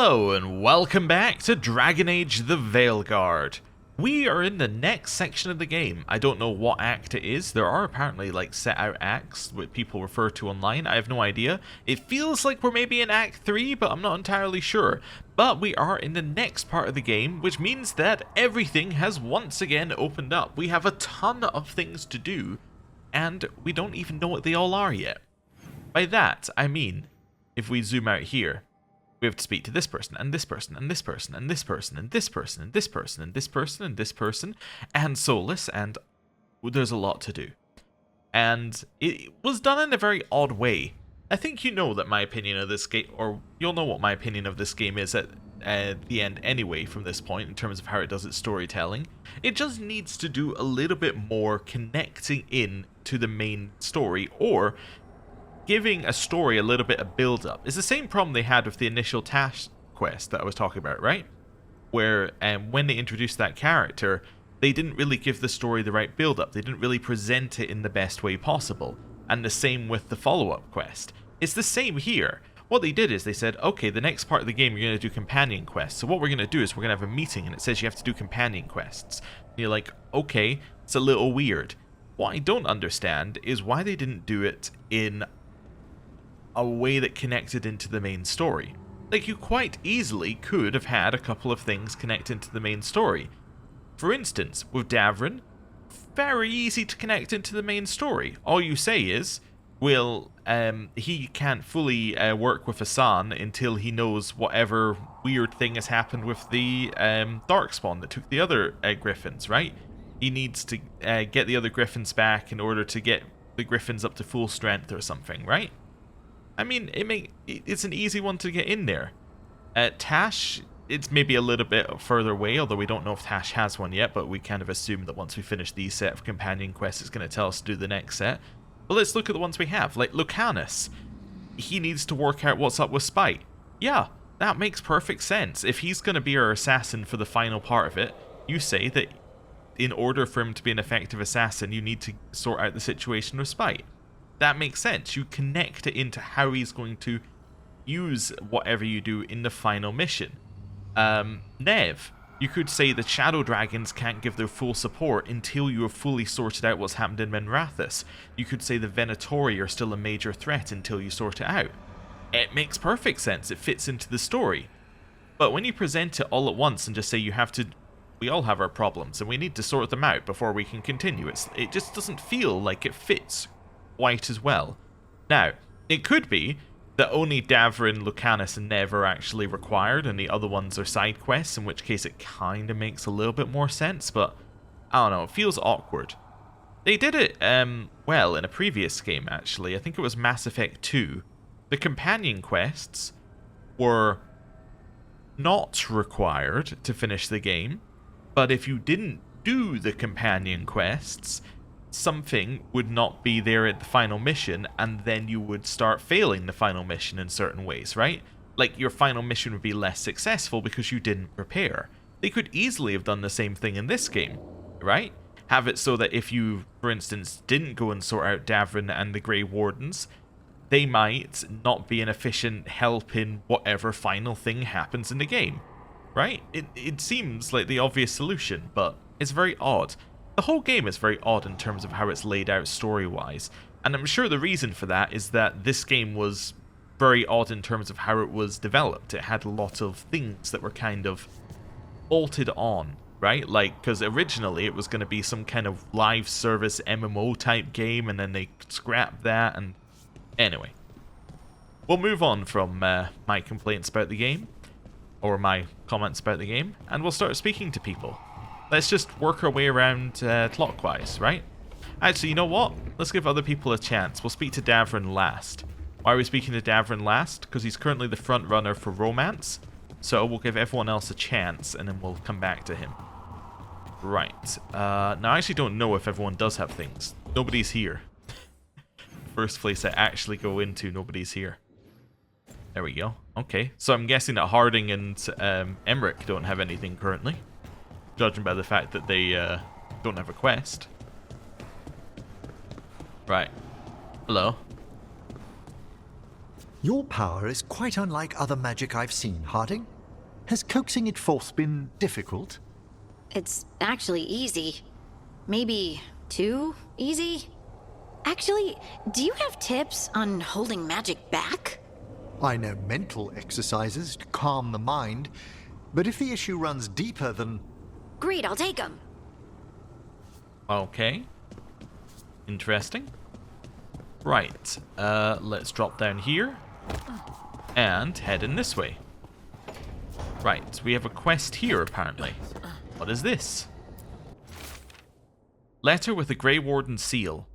Hello and welcome back to Dragon Age the Veilguard. We are in the next section of the game. I don't know what act it is. There are apparently like set out acts that people refer to online. I have no idea. It feels like we're maybe in Act 3, but I'm not entirely sure. But we are in the next part of the game, which means that everything has once again opened up. We have a ton of things to do, and we don't even know what they all are yet. By that, I mean, if we zoom out here, we have to speak to this person, and this person, and this person, and this person, and this person, and this person, and this person, and this person, and Solus, and there's a lot to do. And it was done in a very odd way. I think you know that my opinion of this game, or you'll know what my opinion of this game is at the end anyway from this point in terms of how it does its storytelling. It just needs to do a little bit more connecting in to the main story, or giving a story a little bit of build-up. It's the same problem they had with the initial task quest that I was talking about, right? Where when they introduced that character, they didn't really give the story the right build-up. They didn't really present it in the best way possible. And the same with the follow-up quest. It's the same here. What they did is they said, okay, the next part of the game you're going to do companion quests. So what we're going to do is we're going to have a meeting and it says you have to do companion quests. And you're like, okay, it's a little weird. What I don't understand is why they didn't do it in a way that connected into the main story. Like, you quite easily could have had a couple of things connect into the main story. For instance, with Davrin, very easy to connect into the main story. All you say is, well, he can't fully work with Hassan until he knows whatever weird thing has happened with the Darkspawn that took the other Griffins, right? He needs to get the other Griffins back in order to get the Griffins up to full strength or something, right? I mean, it's an easy one to get in there. Tash, it's maybe a little bit further away, although we don't know if Tash has one yet, but we kind of assume that once we finish these set of companion quests, it's going to tell us to do the next set. But let's look at the ones we have. Like Lucanus, he needs to work out what's up with Spite. Yeah, that makes perfect sense. If he's going to be our assassin for the final part of it, you say that in order for him to be an effective assassin, you need to sort out the situation with Spite. That makes sense. You connect it into how he's going to use whatever you do in the final mission. Nev, you could say the Shadow Dragons can't give their full support until you have fully sorted out what's happened in Menrathis. You could say the Venatori are still a major threat until you sort it out. It makes perfect sense. It fits into the story. But when you present it all at once and just say you have to... We all have our problems and we need to sort them out before we can continue. It just doesn't feel like it fits quite as well. Now, it could be that only Davrin, Lucanus, and Nev are actually required, and the other ones are side quests, in which case it kind of makes a little bit more sense, but I don't know, it feels awkward. They did it, well, in a previous game, actually. I think it was Mass Effect 2. The companion quests were not required to finish the game, but if you didn't do the companion quests, something would not be there at the final mission, and then you would start failing the final mission in certain ways, right? Like, your final mission would be less successful because you didn't prepare. They could easily have done the same thing in this game, right? Have it so that if you, for instance, didn't go and sort out Davrin and the Grey Wardens, they might not be an efficient help in whatever final thing happens in the game, right? It seems like the obvious solution, but it's very odd. The whole game is very odd in terms of how it's laid out story-wise, and I'm sure the reason for that is that this game was very odd in terms of how it was developed. It had a lot of things that were kind of bolted on, right? Like, because originally it was going to be some kind of live service MMO type game, and then they scrapped that, and anyway. We'll move on from my complaints about the game, or my comments about the game, and we'll start speaking to people. Let's just work our way around clockwise, right? Actually, you know what? Let's give other people a chance. We'll speak to Davrin last. Why are we speaking to Davrin last? Because he's currently the front runner for romance. So we'll give everyone else a chance, and then we'll come back to him. Right. Now, I actually don't know if everyone does have things. Nobody's here. First place I actually go into, nobody's here. There we go. Okay. So I'm guessing that Harding and Emmerich don't have anything currently, judging by the fact that they don't have a quest. Right. Hello. Your power is quite unlike other magic I've seen, Harding. Has coaxing it forth been difficult? It's actually easy. Maybe too easy? Actually, do you have tips on holding magic back? I know mental exercises to calm the mind, but if the issue runs deeper than... Great, I'll take them. Okay. Interesting. Right, let's drop down here and head in this way. Right, we have a quest here apparently. What is this? Letter with the Grey Warden seal.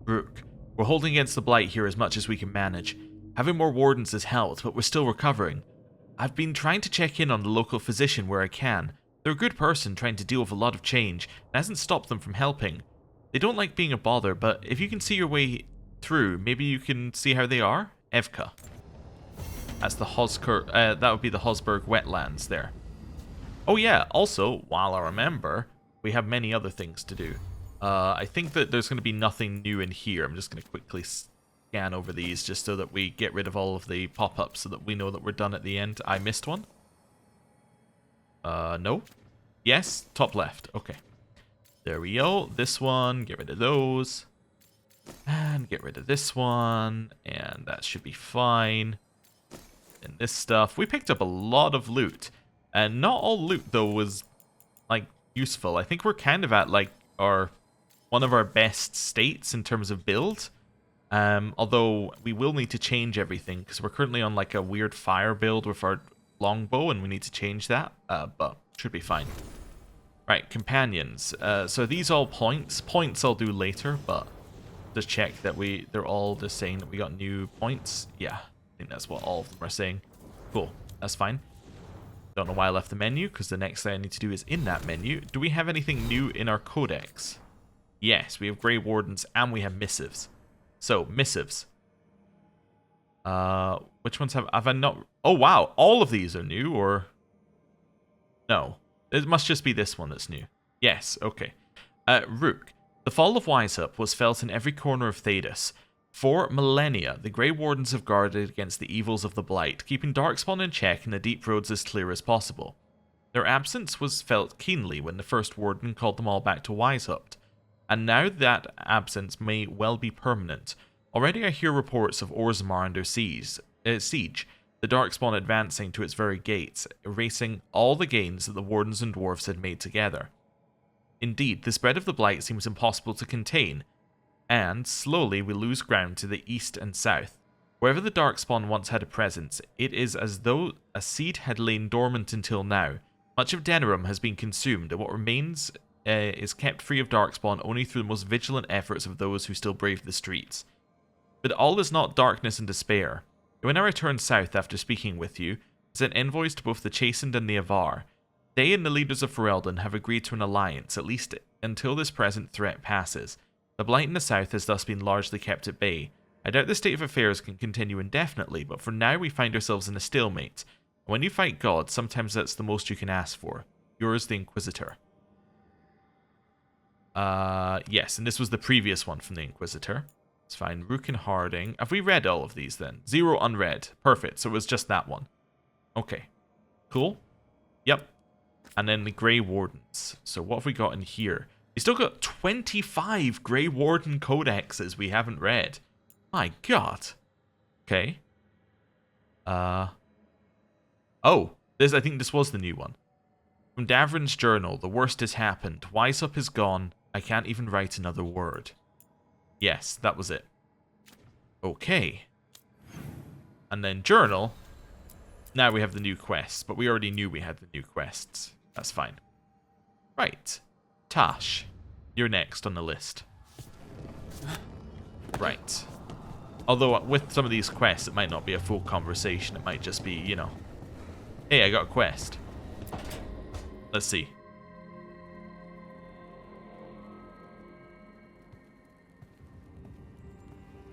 Rook, we're holding against the Blight here as much as we can manage. Having more wardens has helped, but we're still recovering. I've been trying to check in on the local physician where I can. They're a good person trying to deal with a lot of change, and hasn't stopped them from helping. They don't like being a bother, but if you can see your way through, maybe you can see how they are? Evka. That's the that would be the Hosberg wetlands there. Oh yeah, also, while I remember, we have many other things to do. I think that there's going to be nothing new in here. I'm just going to quickly scan over these just so that we get rid of all of the pop-ups so that we know that we're done at the end. I missed one. No? Yes? Top left. Okay. There we go. This one, get rid of those. And get rid of this one. And that should be fine. And this stuff. We picked up a lot of loot. And not all loot, though, was, like, useful. I think we're kind of at, like, one of our best states in terms of build. Although we will need to change everything because we're currently on like a weird fire build with our longbow and we need to change that, but should be fine. Right, companions. So are these all points? Points I'll do later, but just check that they're all just saying that we got new points. Yeah, I think that's what all of them are saying. Cool, that's fine. Don't know why I left the menu because the next thing I need to do is in that menu. Do we have anything new in our codex? Yes, we have Grey Wardens and we have missives. So, missives. Which ones have I not... Oh, wow. All of these are new, or... No. It must just be this one that's new. Yes, okay. Rook. The fall of Weishaupt was felt in every corner of Thedas. For millennia, the Grey Wardens have guarded against the evils of the Blight, keeping Darkspawn in check and the deep roads as clear as possible. Their absence was felt keenly when the first Warden called them all back to Weishaupt. And now that absence may well be permanent. Already I hear reports of Orzammar under siege, the Darkspawn advancing to its very gates, erasing all the gains that the Wardens and Dwarves had made together. Indeed, the spread of the Blight seems impossible to contain, and slowly we lose ground to the east and south. Wherever the Darkspawn once had a presence, it is as though a seed had lain dormant until now. Much of Denerim has been consumed, and what remains is kept free of Darkspawn only through the most vigilant efforts of those who still brave the streets. But all is not darkness and despair. When I return south after speaking with you, I sent envoys to both the Chastened and the Avar. They and the leaders of Ferelden have agreed to an alliance, at least until this present threat passes. The Blight in the south has thus been largely kept at bay. I doubt the state of affairs can continue indefinitely, but for now we find ourselves in a stalemate. And when you fight God, sometimes that's the most you can ask for. Yours, the Inquisitor. Yes, and this was the previous one from the Inquisitor. It's fine. Rook and Harding. Have we read all of these then? 0 unread. Perfect. So it was just that one. Okay. Cool. Yep. And then the Grey Wardens. So what have we got in here? We still got 25 Grey Warden codexes we haven't read. My god. Okay. Oh. I think this was the new one. From Davrin's journal, the worst has happened. Weishaupt is gone. I can't even write another word. Yes, that was it. Okay. And then journal. Now we have the new quests, but we already knew we had the new quests. That's fine. Right. Tash, you're next on the list. Right. Although with some of these quests, it might not be a full conversation. It might just be, you know, hey, I got a quest. Let's see.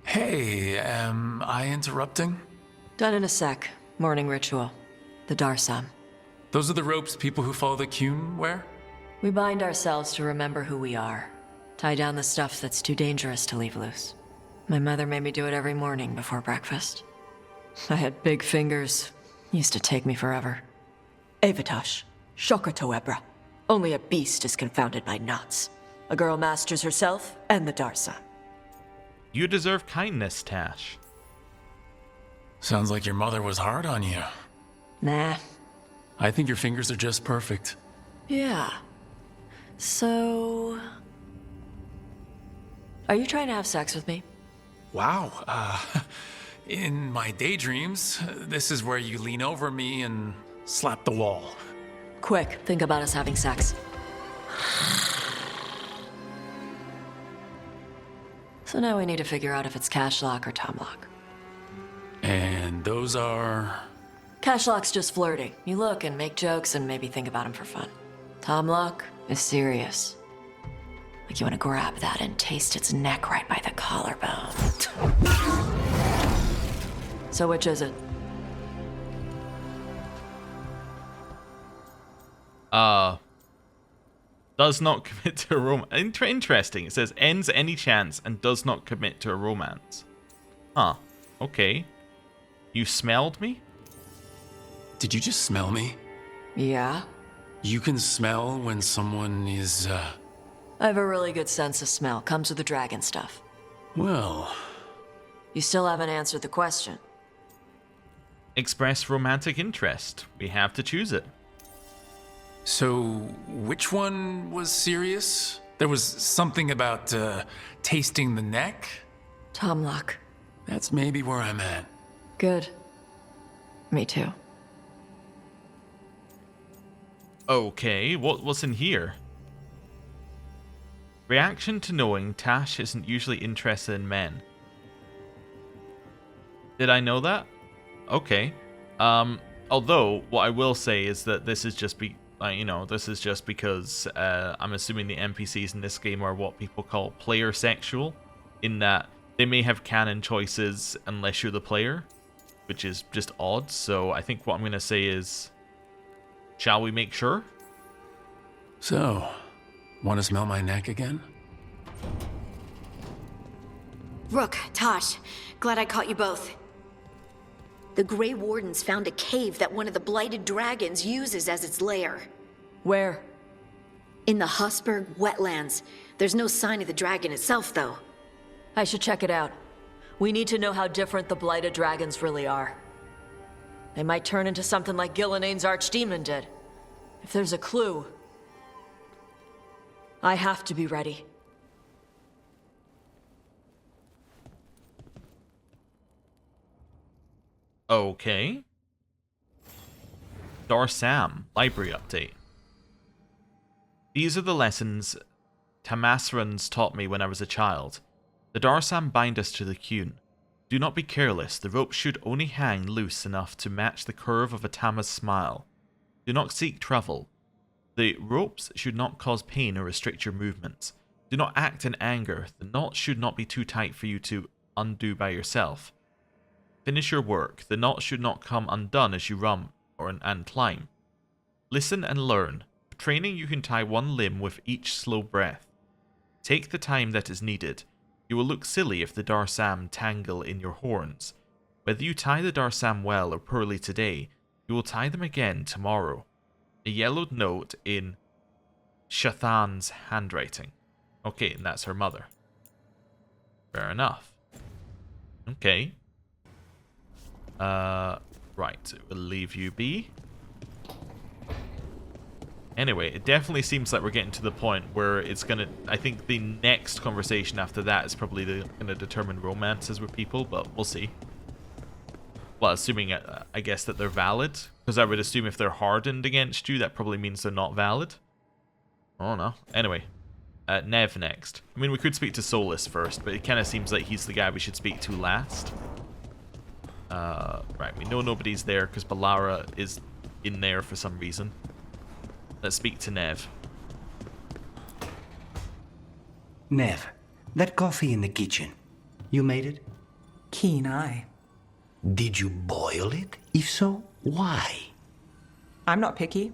Hey, am I interrupting? Done in a sec. Morning ritual. The Darsam. Those are the ropes people who follow the Qun wear? We bind ourselves to remember who we are. Tie down the stuff that's too dangerous to leave loose. My mother made me do it every morning before breakfast. I had big fingers. Used to take me forever. Avatash, Shokratoebra. Only a beast is confounded by knots. A girl masters herself and the Darsa. You deserve kindness, Tash. Sounds like your mother was hard on you. Nah. I think your fingers are just perfect. Yeah. So... Are you trying to have sex with me? Wow. In my daydreams, this is where you lean over me and slap the wall. Quick, think about us having sex. So now we need to figure out if it's Cashlock or Tomlock. And those are... Cashlock's just flirting. You look and make jokes and maybe think about him for fun. Tomlock is serious. Like you want to grab that and taste its neck right by the collarbone. So which is it? Does not commit to a romance. Interesting. It says ends any chance and does not commit to a romance. Huh. Okay. You smelled me? Did you just smell me? Yeah. You can smell when someone is, I have a really good sense of smell. Comes with the dragon stuff. well... You still haven't answered the question. Express romantic interest. We have to choose it. So, which one was serious? There was something about, tasting the neck? Tomlock. That's maybe where I'm at. Good. Me too. Okay, what's in here? Reaction to knowing Tash isn't usually interested in men. Did I know that? Okay. Although, what I will say is that this is just this is just because I'm assuming the NPCs in this game are what people call player sexual, in that they may have canon choices unless you're the player, which is just odd. So I think what I'm going to say is, shall we make sure? So, want to smell my neck again? Rook, Tosh, glad I caught you both. The Grey Wardens found a cave that one of the blighted dragons uses as its lair. Where? In the Husberg wetlands. There's no sign of the dragon itself, though. I should check it out. We need to know how different the blighted dragons really are. They might turn into something like Gillenane's archdemon did. If there's a clue, I have to be ready. Okay. Darsam, library update. These are the lessons Tamasrans taught me when I was a child. The Darsam bind us to the Qun. Do not be careless, the rope should only hang loose enough to match the curve of a Tama's smile. Do not seek trouble. The ropes should not cause pain or restrict your movements. Do not act in anger, the knot should not be too tight for you to undo by yourself. Finish your work. The knot should not come undone as you run and climb. Listen and learn. For training, you can tie one limb with each slow breath. Take the time that is needed. You will look silly if the Darsam tangle in your horns. Whether you tie the Darsam well or poorly today, you will tie them again tomorrow. A yellowed note in Shathan's handwriting. Okay, and that's her mother. Fair enough. Okay. Right, we'll leave you be. Anyway, it definitely seems like we're getting to the point where it's gonna... I think the next conversation after that is probably gonna determine romances with people, but we'll see. Well, assuming, I guess, that they're valid. Because I would assume if they're hardened against you, that probably means they're not valid. I don't know. Anyway, Nev next. I mean, we could speak to Solus first, but it kind of seems like he's the guy we should speak to last. Right, we know nobody's there because Balara is in there for some reason. Let's speak to Nev. Nev, that coffee in the kitchen, you made it? Keen eye. Did you boil it? If so, why? I'm not picky.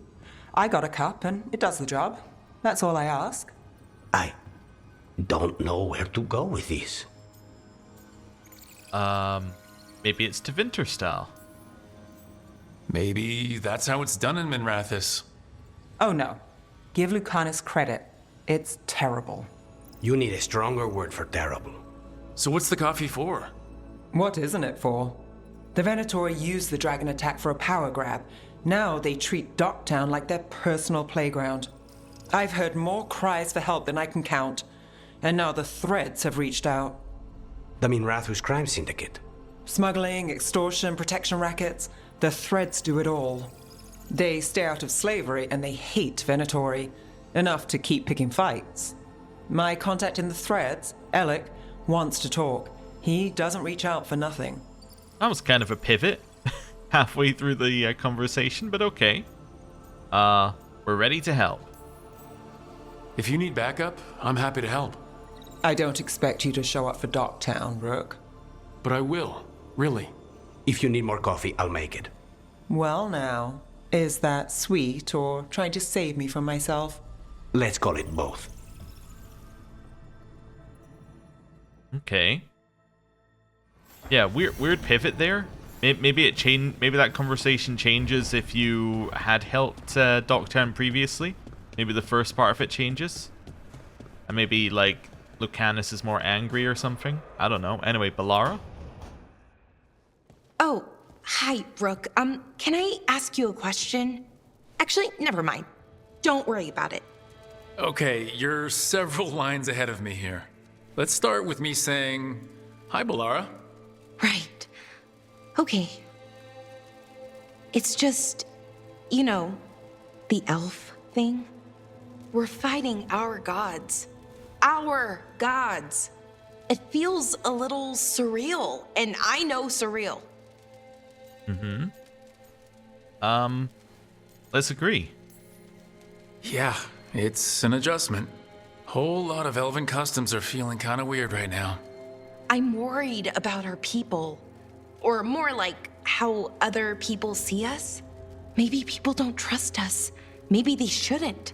I got a cup and it does the job. That's all I ask. I don't know where to go with this. Maybe it's to Winterstyle. Maybe that's how it's done in Minrathis. Oh no. Give Lucanus credit. It's terrible. You need a stronger word for terrible. So what's the coffee for? What isn't it for? The Venatori used the dragon attack for a power grab. Now they treat Docktown like their personal playground. I've heard more cries for help than I can count. And now the Threads have reached out. The Minrathus crime syndicate. Smuggling, extortion, protection rackets. The Threads do it all. They stay out of slavery and they hate Venatori. Enough to keep picking fights. My contact in the Threads, Alec, wants to talk. He doesn't reach out for nothing. That was kind of a pivot halfway through the conversation, but okay. We're ready to help. If you need backup, I'm happy to help. I don't expect you to show up for Docktown, Rook. But I will, really. If you need more coffee, I'll make it. Well now, is that sweet or trying to save me from myself? Let's call it both. Okay. Yeah, weird pivot there. Maybe maybe that conversation changes if you had helped Docktown previously. Maybe the first part of it changes. And maybe, like, Lucanus is more angry or something. I don't know. Anyway, Balara? Oh, hi, Rook. Can I ask you a question? Actually, never mind. Don't worry about it. Okay, you're several lines ahead of me here. Let's start with me saying, hi, Balara. Right. Okay. It's just, you know, the elf thing. We're fighting our gods. Our gods. It feels a little surreal, and I know surreal. Let's agree. Yeah, it's an adjustment. Whole lot of elven customs are feeling kind of weird right now. I'm worried about our people. Or more like how other people see us. Maybe people don't trust us. Maybe they shouldn't.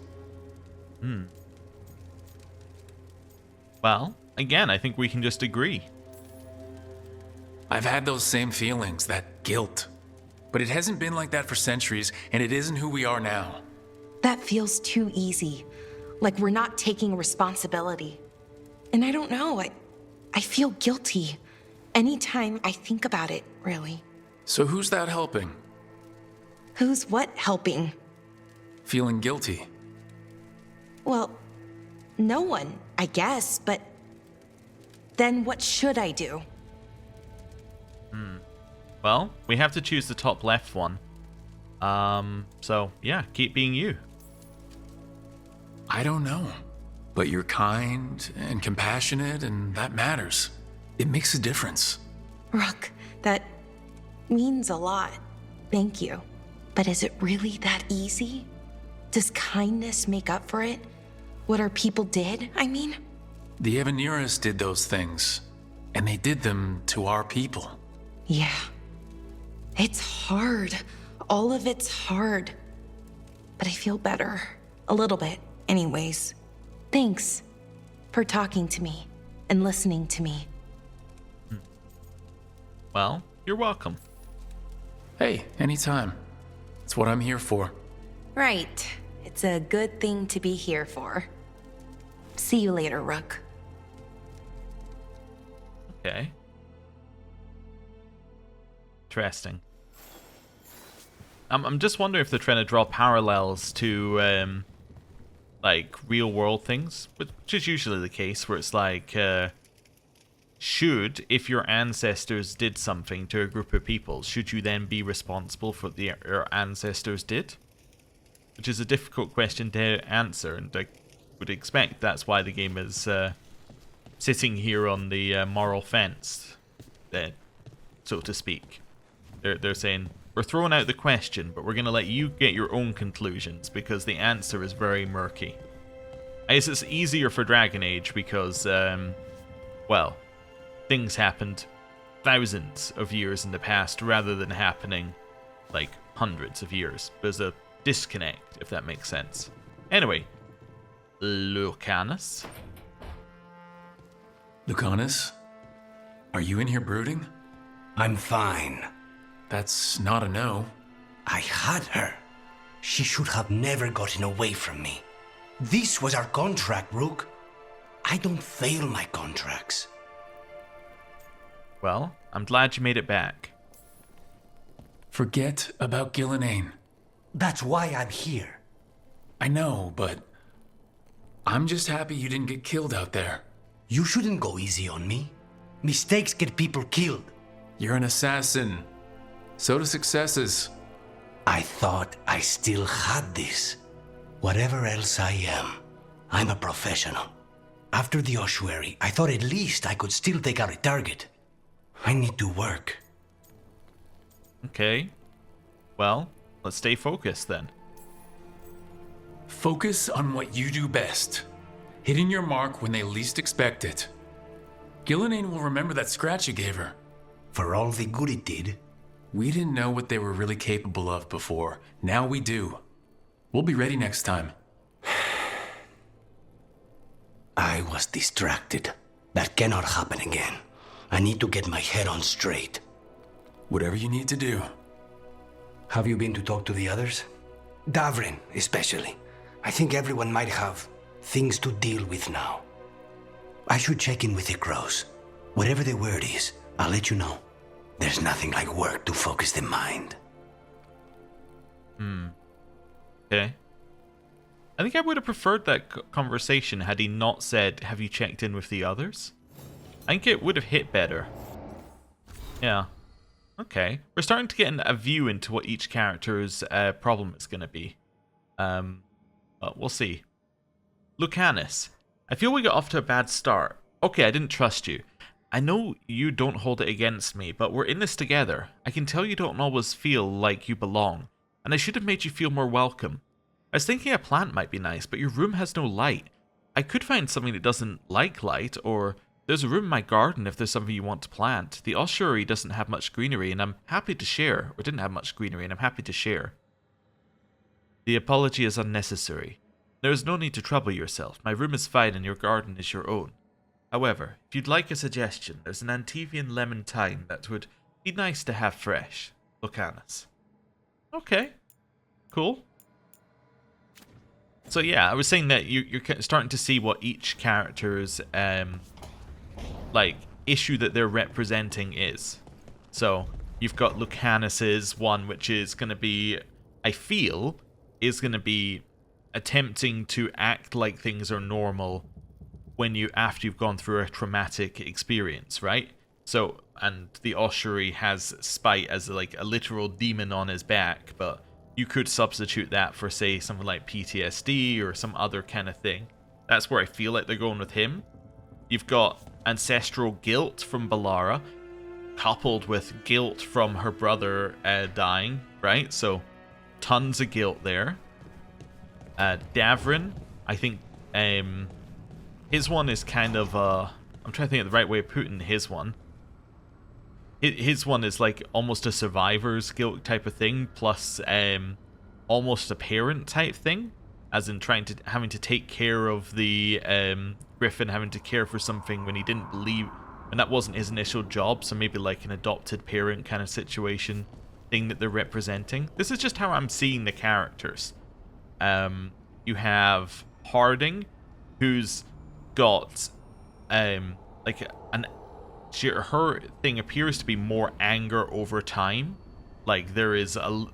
Well, again, I think we can just agree. I've had those same feelings, that guilt. But it hasn't been like that for centuries, and it isn't who we are now. That feels too easy. Like we're not taking responsibility. And I don't know, I feel guilty. Anytime I think about it, really. So who's that helping? Who's what helping? Feeling guilty. Well, no one, I guess, but then what should I do? Well, we have to choose the top left one. So, yeah, keep being you. I don't know. But you're kind and compassionate, and that matters. It makes a difference. Rook, that means a lot. Thank you. But is it really that easy? Does kindness make up for it? What our people did, I mean? The Evaneras did those things, and they did them to our people. Yeah. It's hard. All of it's hard. But I feel better. A little bit, anyways. Thanks for talking to me and listening to me. Well, you're welcome. Hey, anytime. It's what I'm here for. Right. It's a good thing to be here for. See you later, Rook. Okay. Interesting. I'm just wondering if they're trying to draw parallels to, like, real-world things, which is usually the case, where it's like, if your ancestors did something to a group of people, should you then be responsible for what your ancestors did? Which is a difficult question to answer, and I would expect that's why the game is sitting here on the moral fence, so to speak. They're saying, we're throwing out the question, but we're going to let you get your own conclusions, because the answer is very murky. I guess it's easier for Dragon Age because, well, things happened thousands of years in the past rather than happening, like, hundreds of years. There's a disconnect, if that makes sense. Anyway, Lucanus? Lucanus? Are you in here brooding? I'm fine. That's not a no. I had her. She should have never gotten away from me. This was our contract, Rook. I don't fail my contracts. Well, I'm glad you made it back. Forget about Gillenane. That's why I'm here. I know, but I'm just happy you didn't get killed out there. You shouldn't go easy on me. Mistakes get people killed. You're an assassin. So do successes. I thought I still had this. Whatever else I am, I'm a professional. After the ossuary, I thought at least I could still take out a target. I need to work. Okay. Well, let's stay focused then. Focus on what you do best. Hitting your mark when they least expect it. Gillenane will remember that scratch you gave her. For all the good it did. We didn't know what they were really capable of before. Now we do. We'll be ready next time. I was distracted. That cannot happen again. I need to get my head on straight. Whatever you need to do. Have you been to talk to the others? Davrin, especially. I think everyone might have things to deal with now. I should check in with the crows. Whatever the word is, I'll let you know. There's nothing like work to focus the mind. Okay. I think I would have preferred that conversation had he not said, "Have you checked in with the others?" I think it would have hit better. Yeah. Okay. We're starting to get a view into what each character's problem is going to be. But we'll see. Lucanus. I feel we got off to a bad start. Okay, I didn't trust you. I know you don't hold it against me, but we're in this together. I can tell you don't always feel like you belong, and I should have made you feel more welcome. I was thinking a plant might be nice, but your room has no light. I could find something that doesn't like light, or there's a room in my garden if there's something you want to plant. The ossuary doesn't have much greenery, and I'm happy to share, or didn't have much greenery, and I'm happy to share. The apology is unnecessary. There is no need to trouble yourself. My room is fine and your garden is your own. However, if you'd like a suggestion, there's an Antivian lemon thyme that would be nice to have fresh. Lucanus. Okay. Cool. So yeah, I was saying that you're starting to see what each character's like issue that they're representing is. So you've got Lucanus's one, which is going to be, I feel, is going to be attempting to act like things are normal when after you've gone through a traumatic experience, right? So, and the ossuary has spite as like a literal demon on his back, but you could substitute that for, say, something like PTSD or some other kind of thing. That's where I feel like they're going with him. You've got ancestral guilt from Balara, coupled with guilt from her brother dying, right? So, tons of guilt there. Davrin, I think, his one is kind of, I'm trying to think of the right way of putting his one. His one is like almost a survivor's guilt type of thing, plus almost a parent type thing, as in having to take care of the Griffin, having to care for something when he didn't believe, and that wasn't his initial job, so maybe like an adopted parent kind of situation thing that they're representing. This is just how I'm seeing the characters. You have Harding, who's got like her thing appears to be more anger over time. Like there is a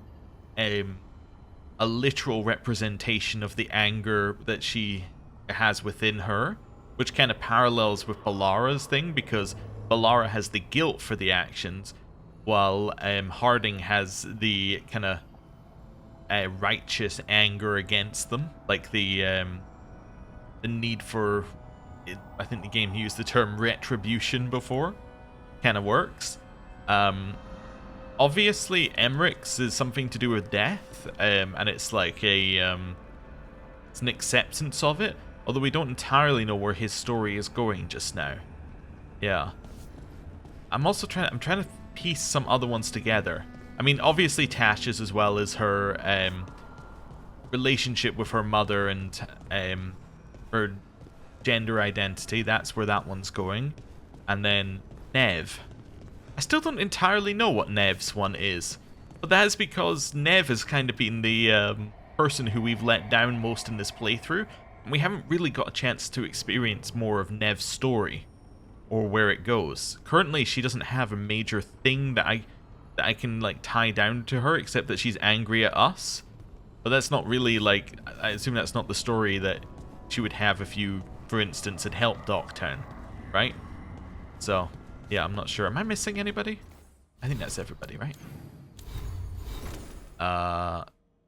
literal representation of the anger that she has within her, which kind of parallels with Balara's thing, because Balara has the guilt for the actions, while Harding has the kind of righteous anger against them, like the need for, I think the game used the term retribution before, kind of works. Obviously Emmerich's is something to do with death, and it's like it's an acceptance of it, although we don't entirely know where his story is going just now. Yeah. I'm trying to piece some other ones together. I mean, obviously Tasha's, as well as her relationship with her mother and her gender identity. That's where that one's going. And then Nev. I still don't entirely know what Nev's one is. But that is because Nev has kind of been the person who we've let down most in this playthrough, and we haven't really got a chance to experience more of Nev's story, or where it goes. Currently, she doesn't have a major thing that I can like tie down to her, except that she's angry at us. But that's not really like, I assume that's not the story that she would have if you, for instance, had helped Docktown, right? So, yeah, I'm not sure. Am I missing anybody? I think that's everybody, right?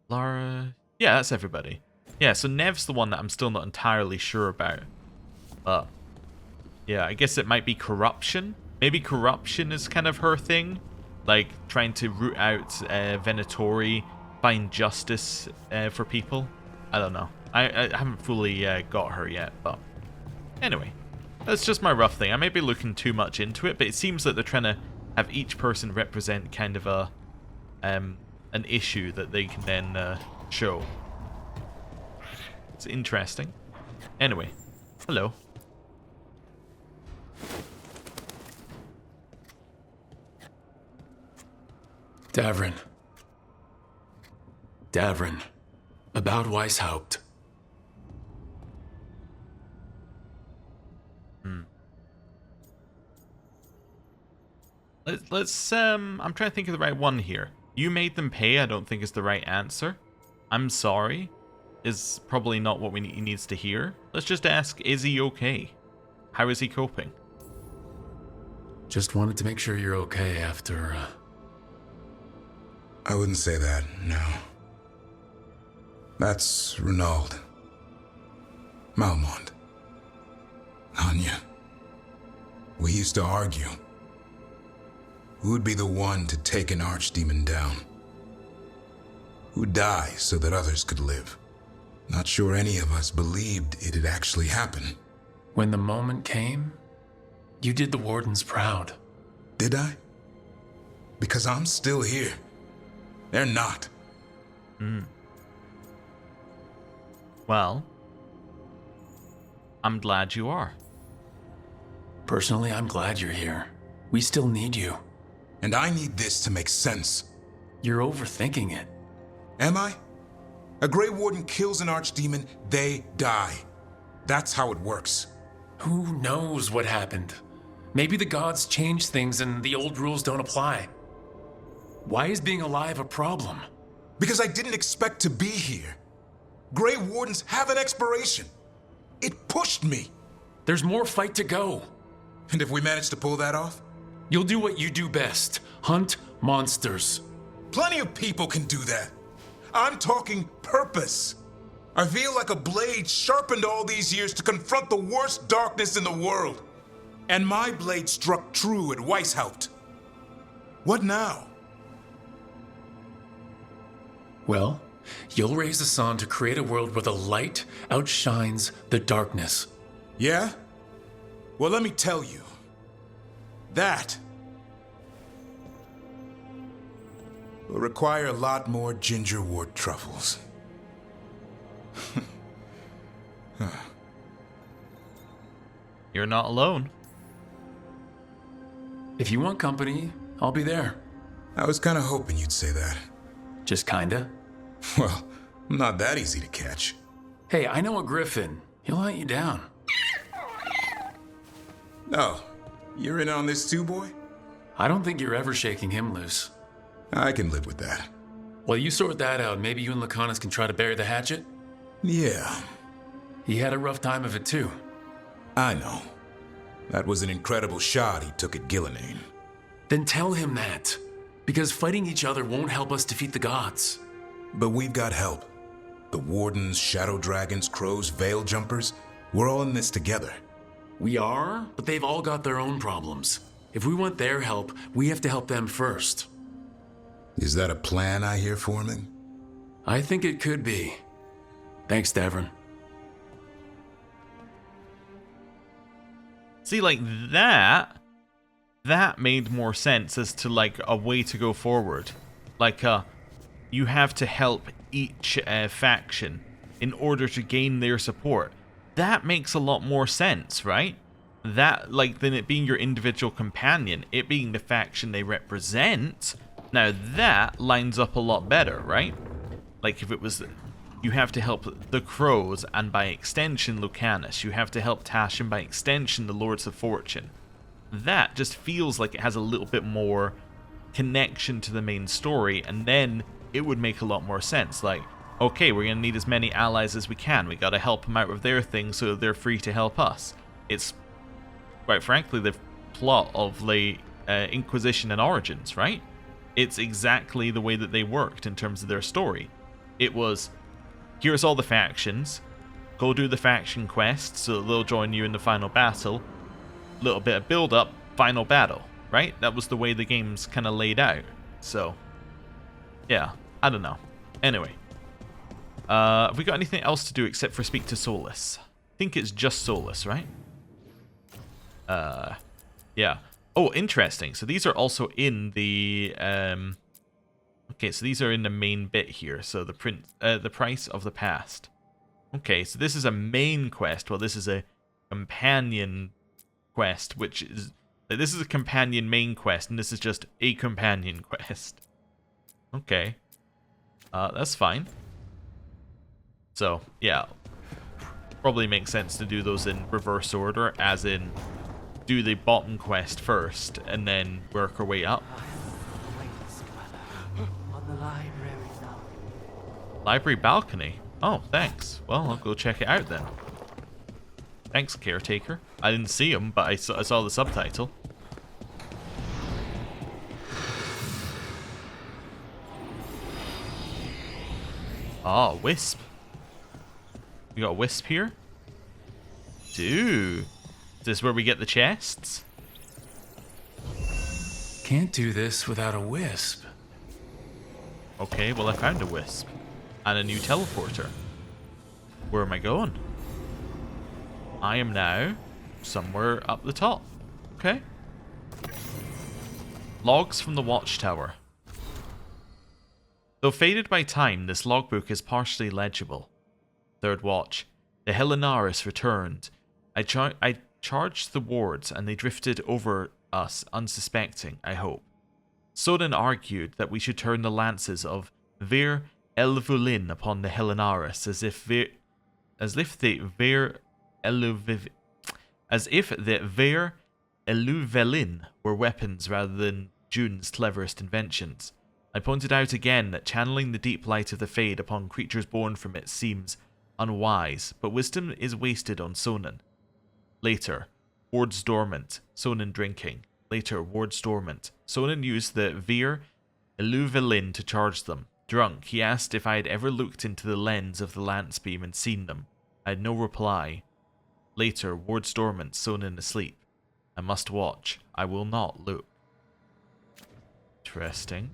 Lara... Yeah, that's everybody. Yeah, so Nev's the one that I'm still not entirely sure about. But, yeah, I guess it might be corruption. Maybe corruption is kind of her thing. Like, trying to root out Venatori, find justice for people. I don't know. I haven't fully got her yet, but... Anyway, that's just my rough thing. I may be looking too much into it, but it seems that they're trying to have each person represent kind of a... an issue that they can then show. It's interesting. Anyway, hello. Davrin. Davrin. About Weishaupt. Let's I'm trying to think of the right one here. You made them pay, I don't think is the right answer. I'm sorry is probably not what he needs to hear. Let's just ask, is he okay? How is he coping? Just wanted to make sure you're okay after, I wouldn't say that, no. That's Renaud. Malmont. Anya. We used to argue. Who would be the one to take an archdemon down? Who'd die so that others could live? Not sure any of us believed it'd actually happen. When the moment came, you did the Wardens proud. Did I? Because I'm still here. They're not. Well, I'm glad you are. Personally, I'm glad you're here. We still need you. And I need this to make sense. You're overthinking it. Am I? A Grey Warden kills an archdemon, they die. That's how it works. Who knows what happened? Maybe the gods changed things and the old rules don't apply. Why is being alive a problem? Because I didn't expect to be here. Grey Wardens have an expiration. It pushed me. There's more fight to go. And if we manage to pull that off? You'll do what you do best. Hunt monsters. Plenty of people can do that. I'm talking purpose. I feel like a blade sharpened all these years to confront the worst darkness in the world. And my blade struck true at Weishaupt. What now? Well, you'll raise the sun to create a world where the light outshines the darkness. Yeah? Well, let me tell you. That will require a lot more gingerwort truffles. You're not alone. If you want company, I'll be there. I was kind of hoping you'd say that. Just kinda. Well, I'm not that easy to catch. Hey, I know a griffin. He'll hunt you down. No. You're in on this too, boy? I don't think you're ever shaking him loose. I can live with that. While you sort that out, maybe you and Lacanus can try to bury the hatchet? Yeah. He had a rough time of it too. I know. That was an incredible shot he took at Gillenane. Then tell him that. Because fighting each other won't help us defeat the gods. But we've got help. The Wardens, Shadow Dragons, Crows, Veil Jumpers, we're all in this together. We are, but they've all got their own problems. If we want their help, we have to help them first. Is that a plan I hear forming? I think it could be. Thanks, Davrin. See, like that made more sense as to like a way to go forward. Like, you have to help each faction in order to gain their support. That makes a lot more sense, right? That, like, than it being your individual companion, it being the faction they represent, Now that lines up a lot better, right? Like if it was, you have to help the Crows and by extension Lucanus. You have to help Tash and by extension the Lords of Fortune. That just feels like it has a little bit more connection to the main story, and then it would make a lot more sense. Like, okay, we're going to need as many allies as we can. We got to help them out with their thing so they're free to help us. It's, quite frankly, the plot of the Inquisition and Origins, right? It's exactly the way that they worked in terms of their story. It was, here's all the factions, go do the faction quests so that they'll join you in the final battle, little bit of build up, final battle, right? That was the way the game's kind of laid out. So, yeah, I don't know. Anyway, have we got anything else to do except for speak to Solus? I think it's just Solus, right? Yeah. Oh, interesting. So these are also in the okay, so these are in the main bit here. So the price of the past. Okay, so this is a main quest. Well, this is a companion quest, which is, this is a companion main quest, and this is just a companion quest. Okay. That's fine. So, yeah. Probably makes sense to do those in reverse order, as in do the bottom quest first, and then work our way up. Library balcony? Oh, thanks. Well, I'll go check it out then. Thanks, caretaker. I didn't see him, but I saw the subtitle. Oh, wisp. We got a wisp here? Dude. Is this where we get the chests? Can't do this without a wisp. Okay, well I found a wisp. And a new teleporter. Where am I going? I am now somewhere up the top. Okay. Logs from the Watchtower. Though faded by time, this logbook is partially legible. Third watch. The Helenaris returned. I charged the wards and they drifted over us unsuspecting, I hope. Soden argued that we should turn the lances of Ver Elvulin upon the Helenaris as if the Ver Eluvelin were weapons rather than June's cleverest inventions. I pointed out again that channeling the deep light of the Fade upon creatures born from it seems unwise, but wisdom is wasted on Sonen. Later, wards dormant, Sonen drinking. Later, wards dormant. Sonen used the Vir Eluvelin to charge them. Drunk, he asked if I had ever looked into the lens of the lance beam and seen them. I had no reply. Later, wards dormant, Sonen asleep. I must watch. I will not look. Interesting.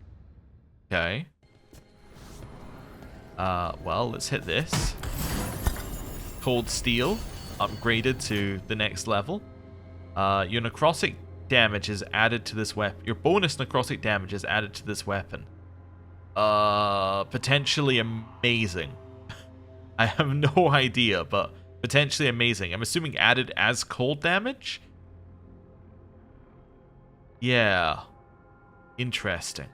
Okay. Well, let's hit this. Cold Steel, upgraded to the next level. Your necrotic damage is added to this weapon. Your bonus necrotic damage is added to this weapon. Potentially amazing. I have no idea, but potentially amazing. I'm assuming added as cold damage? Yeah. Interesting.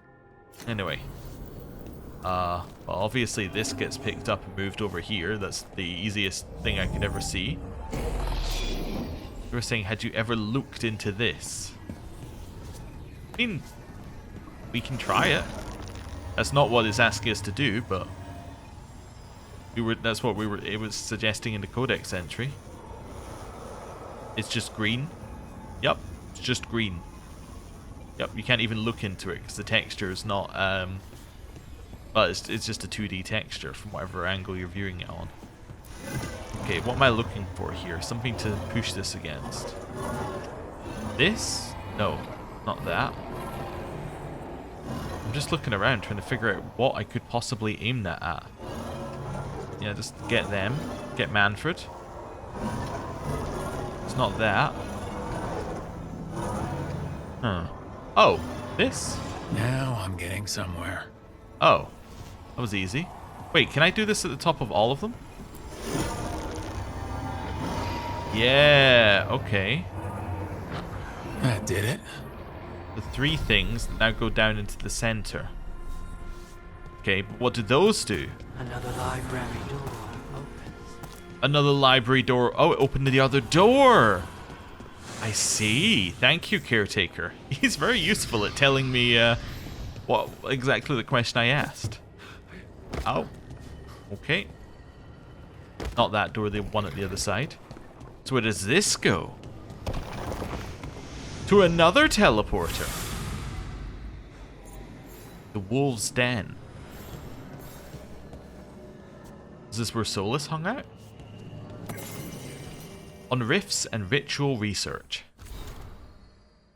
Anyway. Well, obviously this gets picked up and moved over here. That's the easiest thing I could ever see. You were saying, had you ever looked into this? I mean, we can try it. That's not what it's asking us to do, but that's what it was suggesting in the codex entry. It's just green. Yep, it's just green. Yep, you can't even look into it because the texture is not well, it's just a 2D texture from whatever angle you're viewing it on. Okay, what am I looking for here? Something to push this against. This? No, not that. I'm just looking around trying to figure out what I could possibly aim that at. Yeah, just get them. Get Manfred. It's not that. Huh. Oh, this? Now I'm getting somewhere. Oh, that was easy. Wait, can I do this at the top of all of them? Yeah, okay. That did it. The 3 things that now go down into the center. Okay, but what do those do? Another library door opens. Another library door. Oh, it opened the other door. I see. Thank you, caretaker. He's very useful at telling me what exactly the question I asked. Oh. Okay. Not that door, the one at the other side. So where does this go? To another teleporter. The Wolf's Den. Is this where Solus hung out? On Rifts and Ritual Research.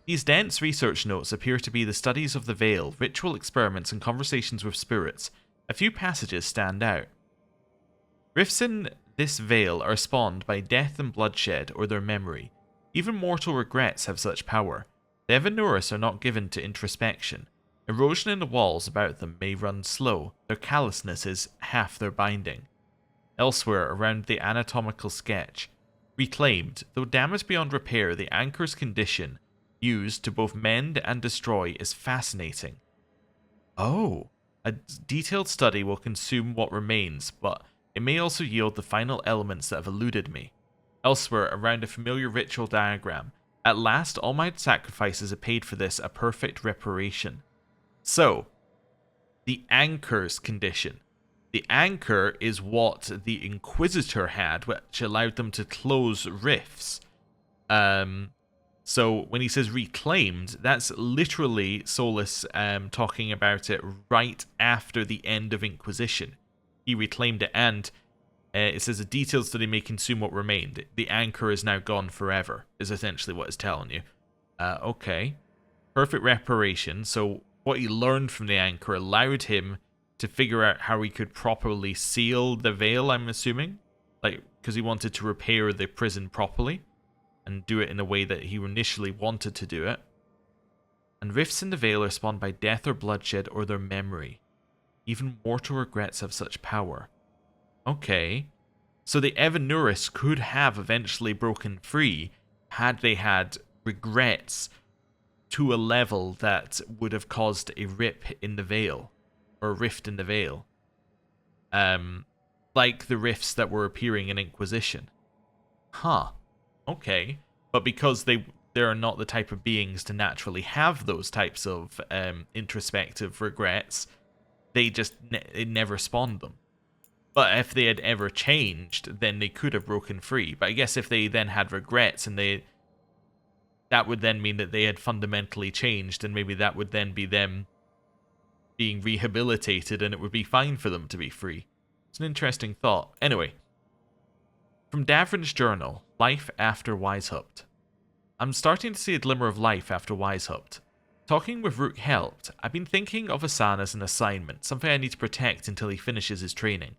These dense research notes appear to be the studies of the Veil, ritual experiments and conversations with spirits. A few passages stand out. Rifts in this Veil are spawned by death and bloodshed or their memory. Even mortal regrets have such power. The Evanuris are not given to introspection. Erosion in the walls about them may run slow. Their callousness is half their binding. Elsewhere around the anatomical sketch. Reclaimed, though damaged beyond repair, the anchor's condition, used to both mend and destroy, is fascinating. Oh, a detailed study will consume what remains, but it may also yield the final elements that have eluded me. Elsewhere around a familiar ritual diagram. At last, all my sacrifices have paid for this, a perfect reparation. So, the anchor's condition. The anchor is what the Inquisitor had, which allowed them to close rifts. So when he says reclaimed, that's literally Solus talking about it right after the end of Inquisition. He reclaimed it, and it says a detailed study may consume what remained. The anchor is now gone forever, is essentially what it's telling you. Okay. Perfect reparation. So what he learned from the anchor allowed him to figure out how he could properly seal the Veil, I'm assuming. Like, because he wanted to repair the prison properly and do it in a way that he initially wanted to do it. And rifts in the Veil are spawned by death or bloodshed or their memory. Even mortal regrets have such power. Okay. So the Evanuris could have eventually broken free had they had regrets to a level that would have caused a rip in the Veil. Or a rift in the Veil. Like the rifts that were appearing in Inquisition. Huh. Okay. But because they are not the type of beings to naturally have those types of introspective regrets, they just it never spawned them. But if they had ever changed, then they could have broken free. But I guess if they then had regrets and that would then mean that they had fundamentally changed, and maybe that would then be them being rehabilitated, and it would be fine for them to be free. It's an interesting thought. Anyway, from Davrin's journal, Life After Weishaupt. I'm starting to see a glimmer of life after Weishaupt. Talking with Rook helped. I've been thinking of Asan as an assignment, something I need to protect until he finishes his training.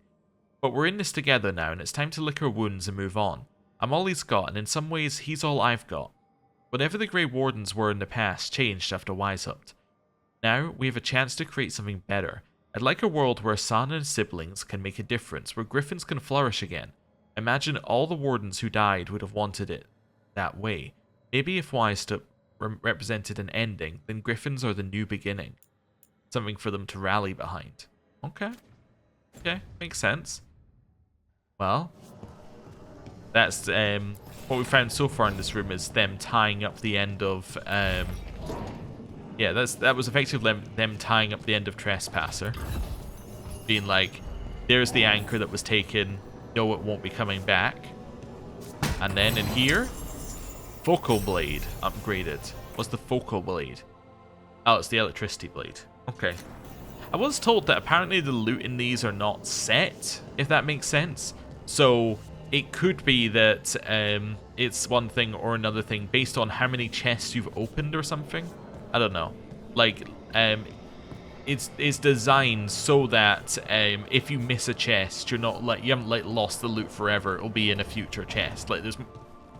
But we're in this together now, and it's time to lick our wounds and move on. I'm all he's got, and in some ways, he's all I've got. Whatever the Grey Wardens were in the past changed after Weishaupt. Now, we have a chance to create something better. I'd like a world where Asan and his siblings can make a difference, where Griffins can flourish again. Imagine all the Wardens who died would have wanted it that way. Maybe if Weishaupt represented an ending, then Griffins are the new beginning. Something for them to rally behind. Okay. Okay, makes sense. Well, that's what we found so far in this room is them tying up the end of yeah, that was effectively them tying up the end of Trespasser. Being like, there's the anchor that was taken, no, it won't be coming back. And then in here, Focal Blade upgraded. What's the Focal Blade? Oh, it's the Electricity Blade. Okay. I was told that apparently the loot in these are not set, if that makes sense. So it could be that it's one thing or another thing based on how many chests you've opened or something. I don't know. Like, it's designed so that if you miss a chest, you haven't lost the loot forever. It'll be in a future chest. Like, there's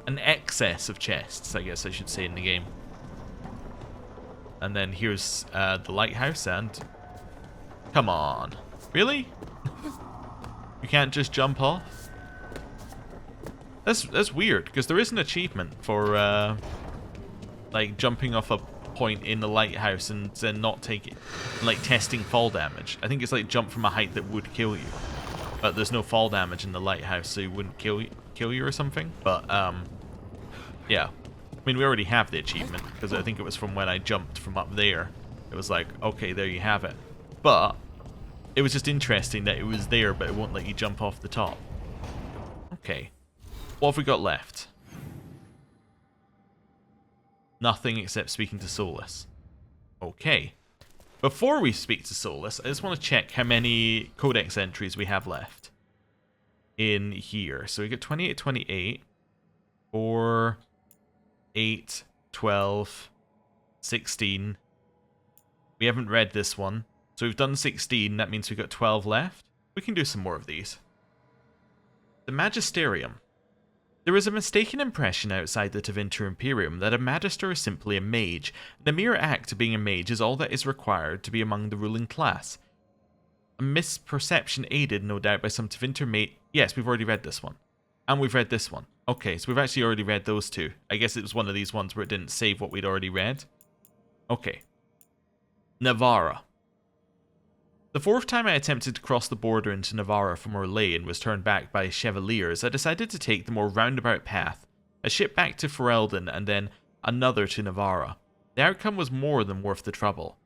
an excess of chests, I guess I should say, in the game. And then here's the lighthouse, and come on, really? You can't just jump off? That's weird, because there is an achievement for like jumping off a point in the lighthouse and not take it, like testing fall damage. I think it's like jump from a height that would kill you, but there's no fall damage in the lighthouse, so it wouldn't kill you or something. But yeah, I mean, we already have the achievement because I think it was from when I jumped from up there. It was like, okay, there you have it. But it was just interesting that it was there, but it won't let you jump off the top. Okay, what have we got left? Nothing except speaking to Solus. Okay. Before we speak to Solus, I just want to check how many codex entries we have left in here. So we got 28, 28, 4, 8, 12, 16. We haven't read this one. So we've done 16, that means we've got 12 left. We can do some more of these. The Magisterium. There is a mistaken impression outside the Tevinter Imperium that a Magister is simply a mage. The mere act of being a mage is all that is required to be among the ruling class. A misperception aided, no doubt, by some Tevinter mate. Yes, we've already read this one. And we've read this one. Okay, so we've actually already read those two. I guess it was one of these ones where it didn't save what we'd already read. Okay. Navarra. The fourth time I attempted to cross the border into Navarra from Orlais and was turned back by Chevaliers, I decided to take the more roundabout path, a ship back to Ferelden and then another to Navarra. The outcome was more than worth the trouble.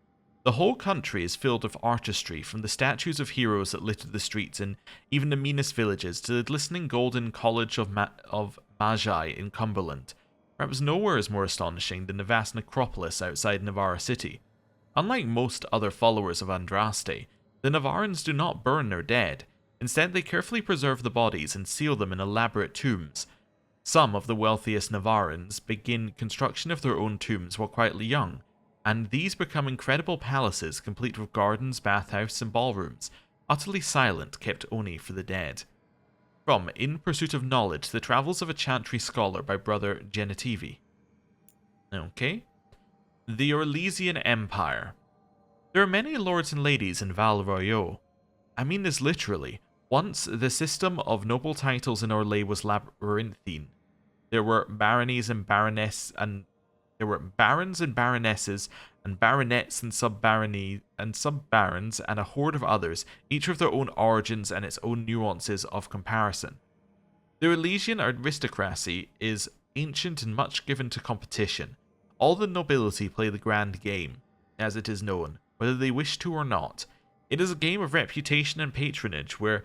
The whole country is filled with artistry, from the statues of heroes that litter the streets in even the meanest villages to the glistening golden College of Magi in Cumberland. Perhaps nowhere is more astonishing than the vast necropolis outside Navarra city. Unlike most other followers of Andraste, the Navarrans do not burn their dead. Instead, they carefully preserve the bodies and seal them in elaborate tombs. Some of the wealthiest Navarrans begin construction of their own tombs while quietly young, and these become incredible palaces complete with gardens, bathhouses, and ballrooms, utterly silent, kept only for the dead. From In Pursuit of Knowledge, The Travels of a Chantry Scholar by Brother Genetivi. Okay. The Orlesian Empire. There are many lords and ladies in Val Royeaux. I mean this literally. Once, the system of noble titles in Orlais was labyrinthine. There were baronies and baroness, and there were barons and baronesses, and baronets and sub-barons, and a horde of others, each with their own origins and its own nuances of comparison. The Orlesian aristocracy is ancient and much given to competition. All the nobility play the grand game, as it is known, whether they wish to or not. It is a game of reputation and patronage, where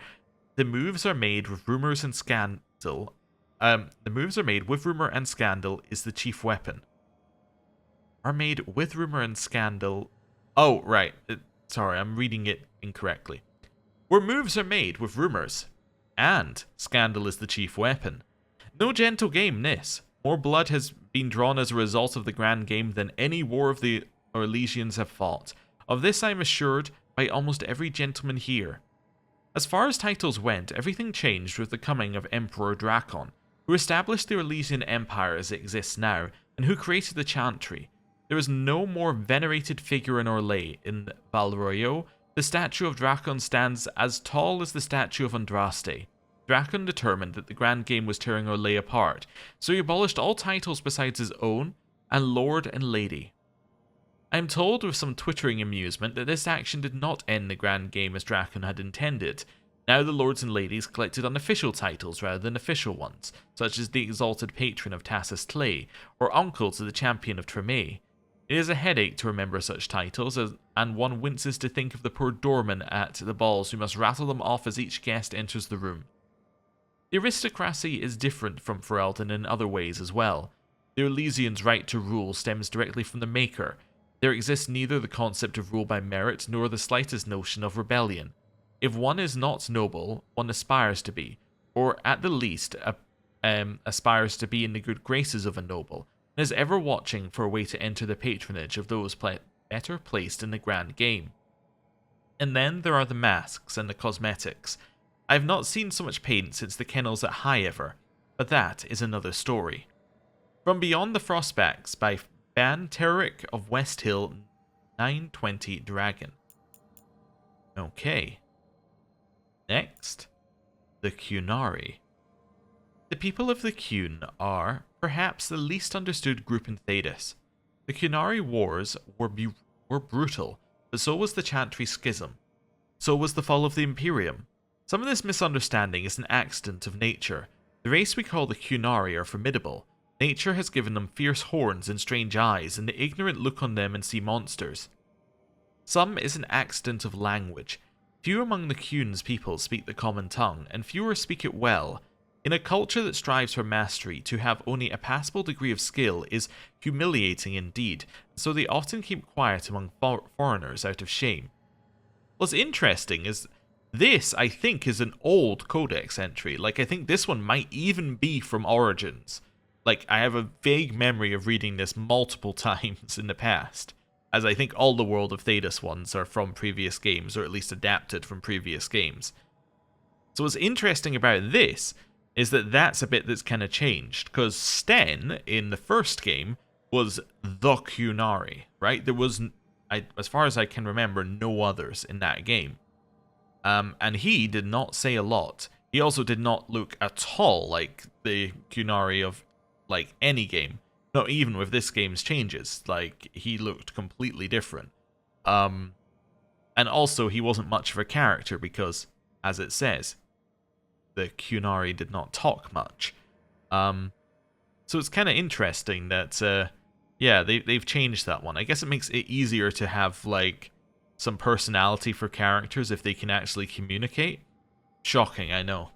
the moves are made with rumors and scandal. Is the chief weapon. Are made with rumor and scandal. Oh, right. Sorry, I'm reading it incorrectly. Where moves are made with rumors, and scandal is the chief weapon. No gentle game, this. More blood has been drawn as a result of the grand game than any war of the Orlesians have fought. Of this I am assured by almost every gentleman here. As far as titles went, everything changed with the coming of Emperor Drakon, who established the Orlesian Empire as it exists now, and who created the Chantry. There is no more venerated figure in Orlais. In Val Royeaux, the statue of Drakon stands as tall as the statue of Andraste. Drakon determined that the grand game was tearing Orlais apart, so he abolished all titles besides his own, and Lord and Lady. I am told with some twittering amusement that this action did not end the grand game as Drakon had intended. Now the lords and ladies collected unofficial titles rather than official ones, such as the exalted patron of Tassus Clay, or uncle to the champion of Tremé. It is a headache to remember such titles, and one winces to think of the poor doorman at the balls who must rattle them off as each guest enters the room. The aristocracy is different from Ferelden in other ways as well. The Orlesians' right to rule stems directly from the Maker. There exists neither the concept of rule by merit nor the slightest notion of rebellion. If one is not noble, one aspires to be, or at the least aspires to be in the good graces of a noble, and is ever watching for a way to enter the patronage of those better placed in the grand game. And then there are the masks and the cosmetics. I have not seen so much paint since the kennels at High Ever, but that is another story. From Beyond the Frostbacks by Ban Terrick of West Hill, 920 Dragon. Okay. Next, the Qunari. The people of the Qun are, perhaps, the least understood group in Thedas. The Qunari Wars were brutal, but so was the Chantry Schism. So was the fall of the Imperium. Some of this misunderstanding is an accident of nature. The race we call the Qunari are formidable. Nature has given them fierce horns and strange eyes, and the ignorant look on them and see monsters. Some is an accident of language. Few among the Qun's people speak the common tongue, and fewer speak it well. In a culture that strives for mastery, to have only a passable degree of skill is humiliating indeed, so they often keep quiet among foreigners out of shame. What's interesting is this, I think, is an old codex entry. Like, I think this one might even be from Origins. Like, I have a vague memory of reading this multiple times in the past, as I think all the World of Thedas ones are from previous games, or at least adapted from previous games. So what's interesting about this is that that's a bit that's kind of changed, because Sten, in the first game, was the Qunari, right? There was, as far as I can remember, no others in that game. And he did not say a lot. He also did not look at all like the Qunari of, like, any game. Not even with this game's changes. Like, he looked completely different. And also, he wasn't much of a character because, as it says, the Qunari did not talk much. So it's kind of interesting that, yeah, they've changed that one. I guess it makes it easier to have, like, some personality for characters if they can actually communicate. Shocking, I know.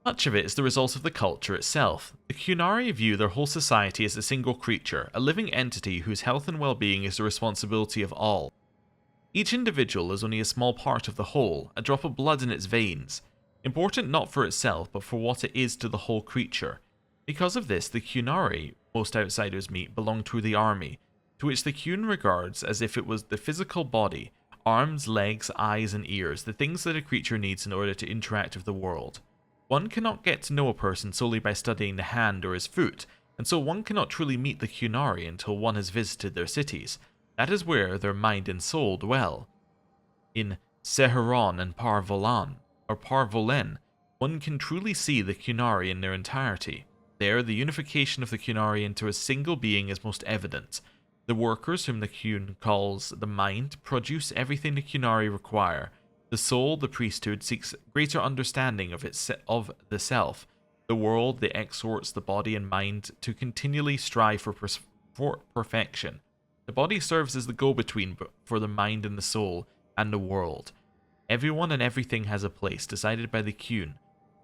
Much of it is the result of the culture itself. The Qunari view their whole society as a single creature, a living entity whose health and well-being is the responsibility of all. Each individual is only a small part of the whole, a drop of blood in its veins, important not for itself but for what it is to the whole creature. Because of this, the Qunari, most outsiders meet, belong to the army, to which the Qun regards as if it was the physical body, arms, legs, eyes and ears, the things that a creature needs in order to interact with the world. One cannot get to know a person solely by studying the hand or his foot, and so one cannot truly meet the Qunari until one has visited their cities. That is where their mind and soul dwell. In Seheron and Parvolan, one can truly see the Qunari in their entirety. There, the unification of the Qunari into a single being is most evident. The workers, whom the Qun calls the mind, produce everything the Qunari require. The soul, the priesthood, seeks greater understanding of the self. The world, that exhorts the body and mind to continually strive for perfection. The body serves as the go-between for the mind and the soul, and the world. Everyone and everything has a place decided by the Qun,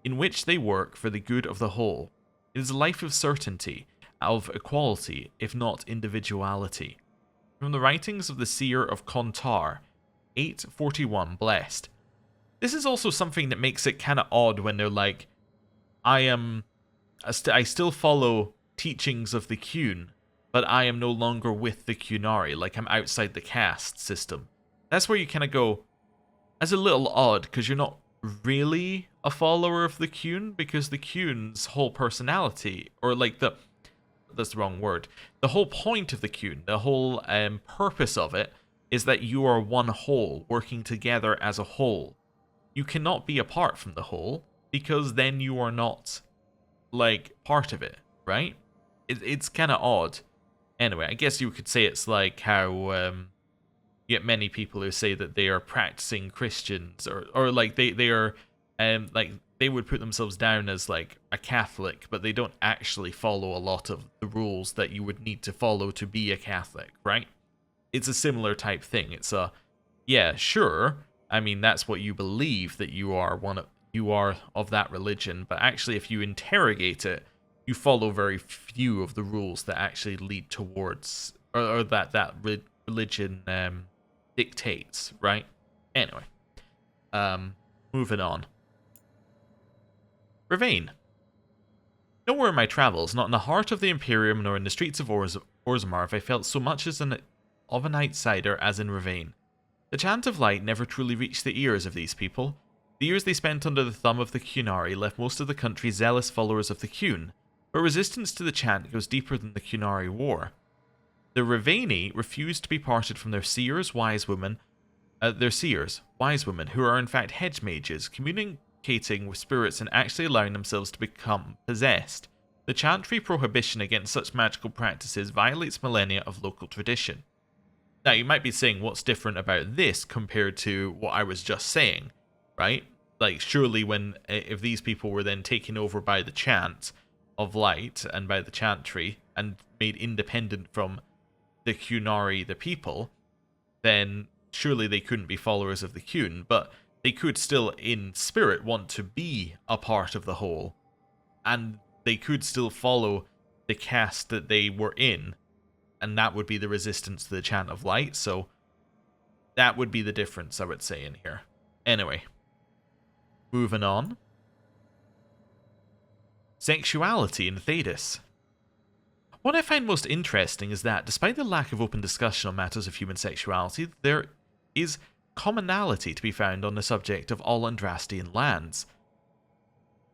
in which they work for the good of the whole. It is a life of certainty, of equality, if not individuality. From the writings of the Seer of Kontar, 841 Blessed. This is also something that makes it kind of odd when they're like, I still follow teachings of the Qun, but I am no longer with the Qunari, like I'm outside the caste system. That's where you kind of go, that's a little odd, because you're not really a follower of the Qun, because the Qun's whole personality, or like that's the wrong word, the whole point of the Qun, the whole purpose of it, is that you are one whole, working together as a whole. You cannot be apart from the whole, because then you are not, like, part of it, right? It's kind of odd. Anyway, I guess you could say it's like how you get many people who say that they are practicing Christians, or like they are, like, they would put themselves down as, like, a Catholic, but they don't actually follow a lot of the rules that you would need to follow to be a Catholic, right? It's a similar type thing. It's a, yeah, sure, I mean, that's what you believe, that you are of that religion, but actually if you interrogate it, you follow very few of the rules that actually lead towards, or that religion dictates, right? Anyway, moving on. Ravain. Nowhere in my travels, not in the heart of the Imperium nor in the streets of Orzammar, have I felt so much of an outsider as in Ravain. The chant of light never truly reached the ears of these people. The years they spent under the thumb of the Qunari left most of the country zealous followers of the Qun, but resistance to the chant goes deeper than the Qunari war. The Ravaini refused to be parted from their seers, wise women, who are in fact hedge mages, communicating with spirits and actually allowing themselves to become possessed. The chantry prohibition against such magical practices violates millennia of local tradition. Now, you might be saying, what's different about this compared to what I was just saying, right? Like, surely if these people were then taken over by the chant of light and by the chantry and made independent from the Qunari, the people, then surely they couldn't be followers of the Qun, but they could still, in spirit, want to be a part of the whole, and they could still follow the caste that they were in, and that would be the resistance to the Chant of Light, so that would be the difference, I would say, in here. Anyway, moving on. Sexuality in Thedas. What I find most interesting is that, despite the lack of open discussion on matters of human sexuality, there is commonality to be found on the subject of all Andrastian lands.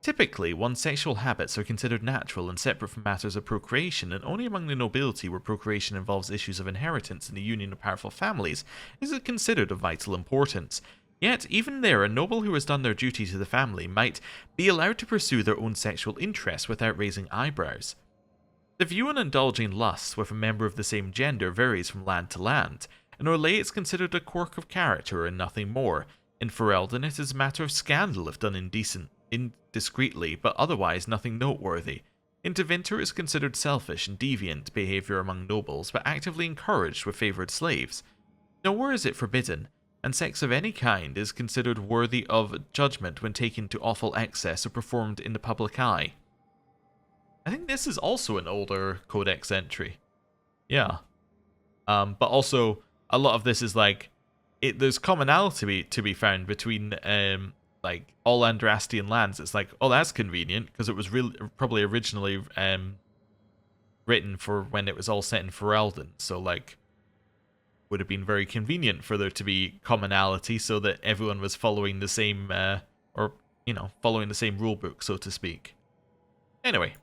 Typically, one's sexual habits are considered natural and separate from matters of procreation, and only among the nobility, where procreation involves issues of inheritance and the union of powerful families, is it considered of vital importance. Yet, even there, a noble who has done their duty to the family might be allowed to pursue their own sexual interests without raising eyebrows. The view on indulging lusts with a member of the same gender varies from land to land. In Orlais it's considered a quirk of character and nothing more. In Ferelden it is a matter of scandal if done indiscreetly, but otherwise nothing noteworthy. In Tevinter it is considered selfish and deviant behaviour among nobles, but actively encouraged with favoured slaves. Nowhere is it forbidden, and sex of any kind is considered worthy of judgment when taken to awful excess or performed in the public eye. I think this is also an older codex entry. Yeah. But also, a lot of this is like, there's commonality to be found between like all Andrastian lands. It's like, oh, that's convenient, because it was probably originally written for when it was all set in Ferelden. So like, would have been very convenient for there to be commonality so that everyone was following the same, following the same rulebook, so to speak. Anyway.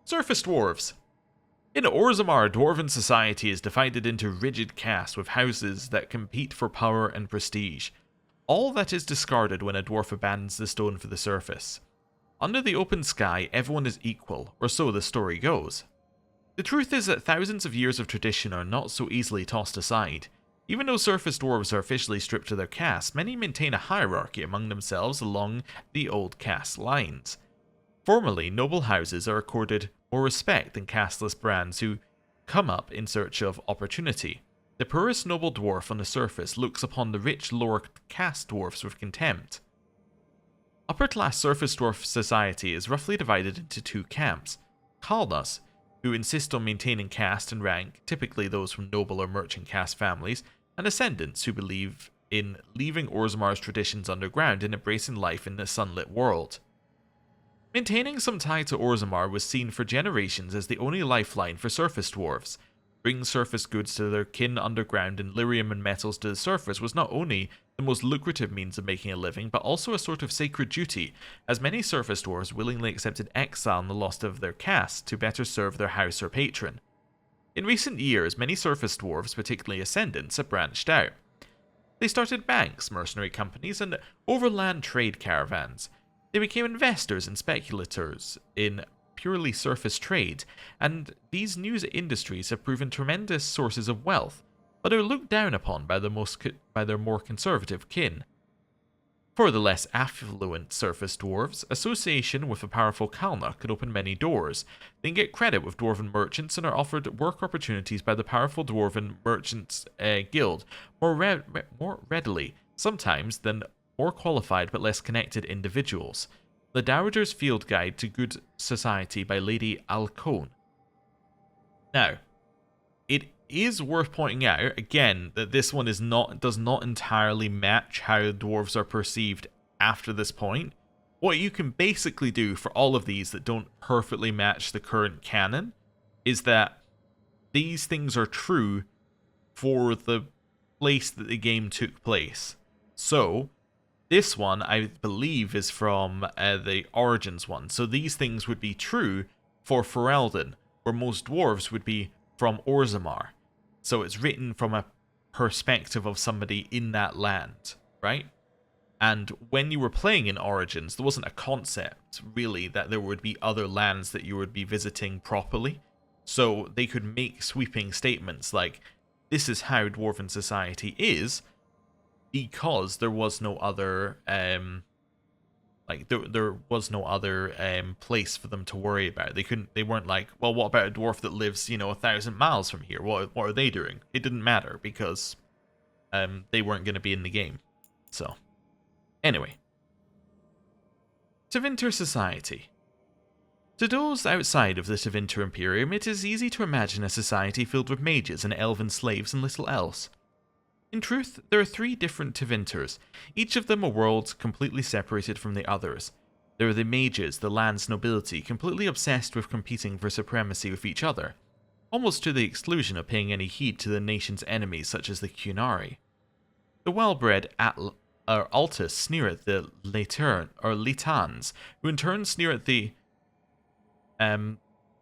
Surface Dwarves. In Orzammar, dwarven society is divided into rigid castes with houses that compete for power and prestige. All that is discarded when a dwarf abandons the stone for the surface. Under the open sky, everyone is equal, or so the story goes. The truth is that thousands of years of tradition are not so easily tossed aside. Even though surface dwarves are officially stripped of their caste, many maintain a hierarchy among themselves along the old caste lines. Formerly, noble houses are accorded more respect than casteless brands who come up in search of opportunity. The poorest noble dwarf on the surface looks upon the rich lower caste dwarfs with contempt. Upper-class surface dwarf society is roughly divided into two camps. Kalnas, who insist on maintaining caste and rank, typically those from noble or merchant caste families, and Ascendants, who believe in leaving Orzammar's traditions underground and embracing life in the sunlit world. Maintaining some tie to Orzammar was seen for generations as the only lifeline for surface dwarves. Bringing surface goods to their kin underground and lyrium and metals to the surface was not only the most lucrative means of making a living, but also a sort of sacred duty, as many surface dwarves willingly accepted exile and the loss of their caste to better serve their house or patron. In recent years, many surface dwarves, particularly Ascendants, have branched out. They started banks, mercenary companies, and overland trade caravans. They became investors and speculators in purely surface trade, and these new industries have proven tremendous sources of wealth, but are looked down upon by their more conservative kin. For the less affluent surface dwarves, association with a powerful Kalna could open many doors. They can get credit with dwarven merchants and are offered work opportunities by the powerful dwarven merchants guild more readily, sometimes, than more qualified but less connected individuals. The Dowager's Field Guide to Good Society by Lady Alcone. Now, it is worth pointing out, again, that this one does not entirely match how dwarves are perceived after this point. What you can basically do for all of these that don't perfectly match the current canon is that these things are true for the place that the game took place. So, this one, I believe, is from the Origins one. So these things would be true for Ferelden, where most dwarves would be from Orzammar. So it's written from a perspective of somebody in that land, right? And when you were playing in Origins, there wasn't a concept, really, that there would be other lands that you would be visiting properly. So they could make sweeping statements like, this is how Dwarven society is, because there was no other, there was no other place for them to worry about. They weren't like, well, what about a dwarf that lives, 1,000 miles from here? What are they doing? It didn't matter, because they weren't going to be in the game. So, anyway. Tevinter Society. To those outside of the Tevinter Imperium, it is easy to imagine a society filled with mages and elven slaves and little else. In truth, there are 3 different Tevinters, each of them a world completely separated from the others. There are the mages, the land's nobility, completely obsessed with competing for supremacy with each other, almost to the exclusion of paying any heed to the nation's enemies such as the Qunari. The well-bred Altus sneer at the Litans, who in turn sneer at the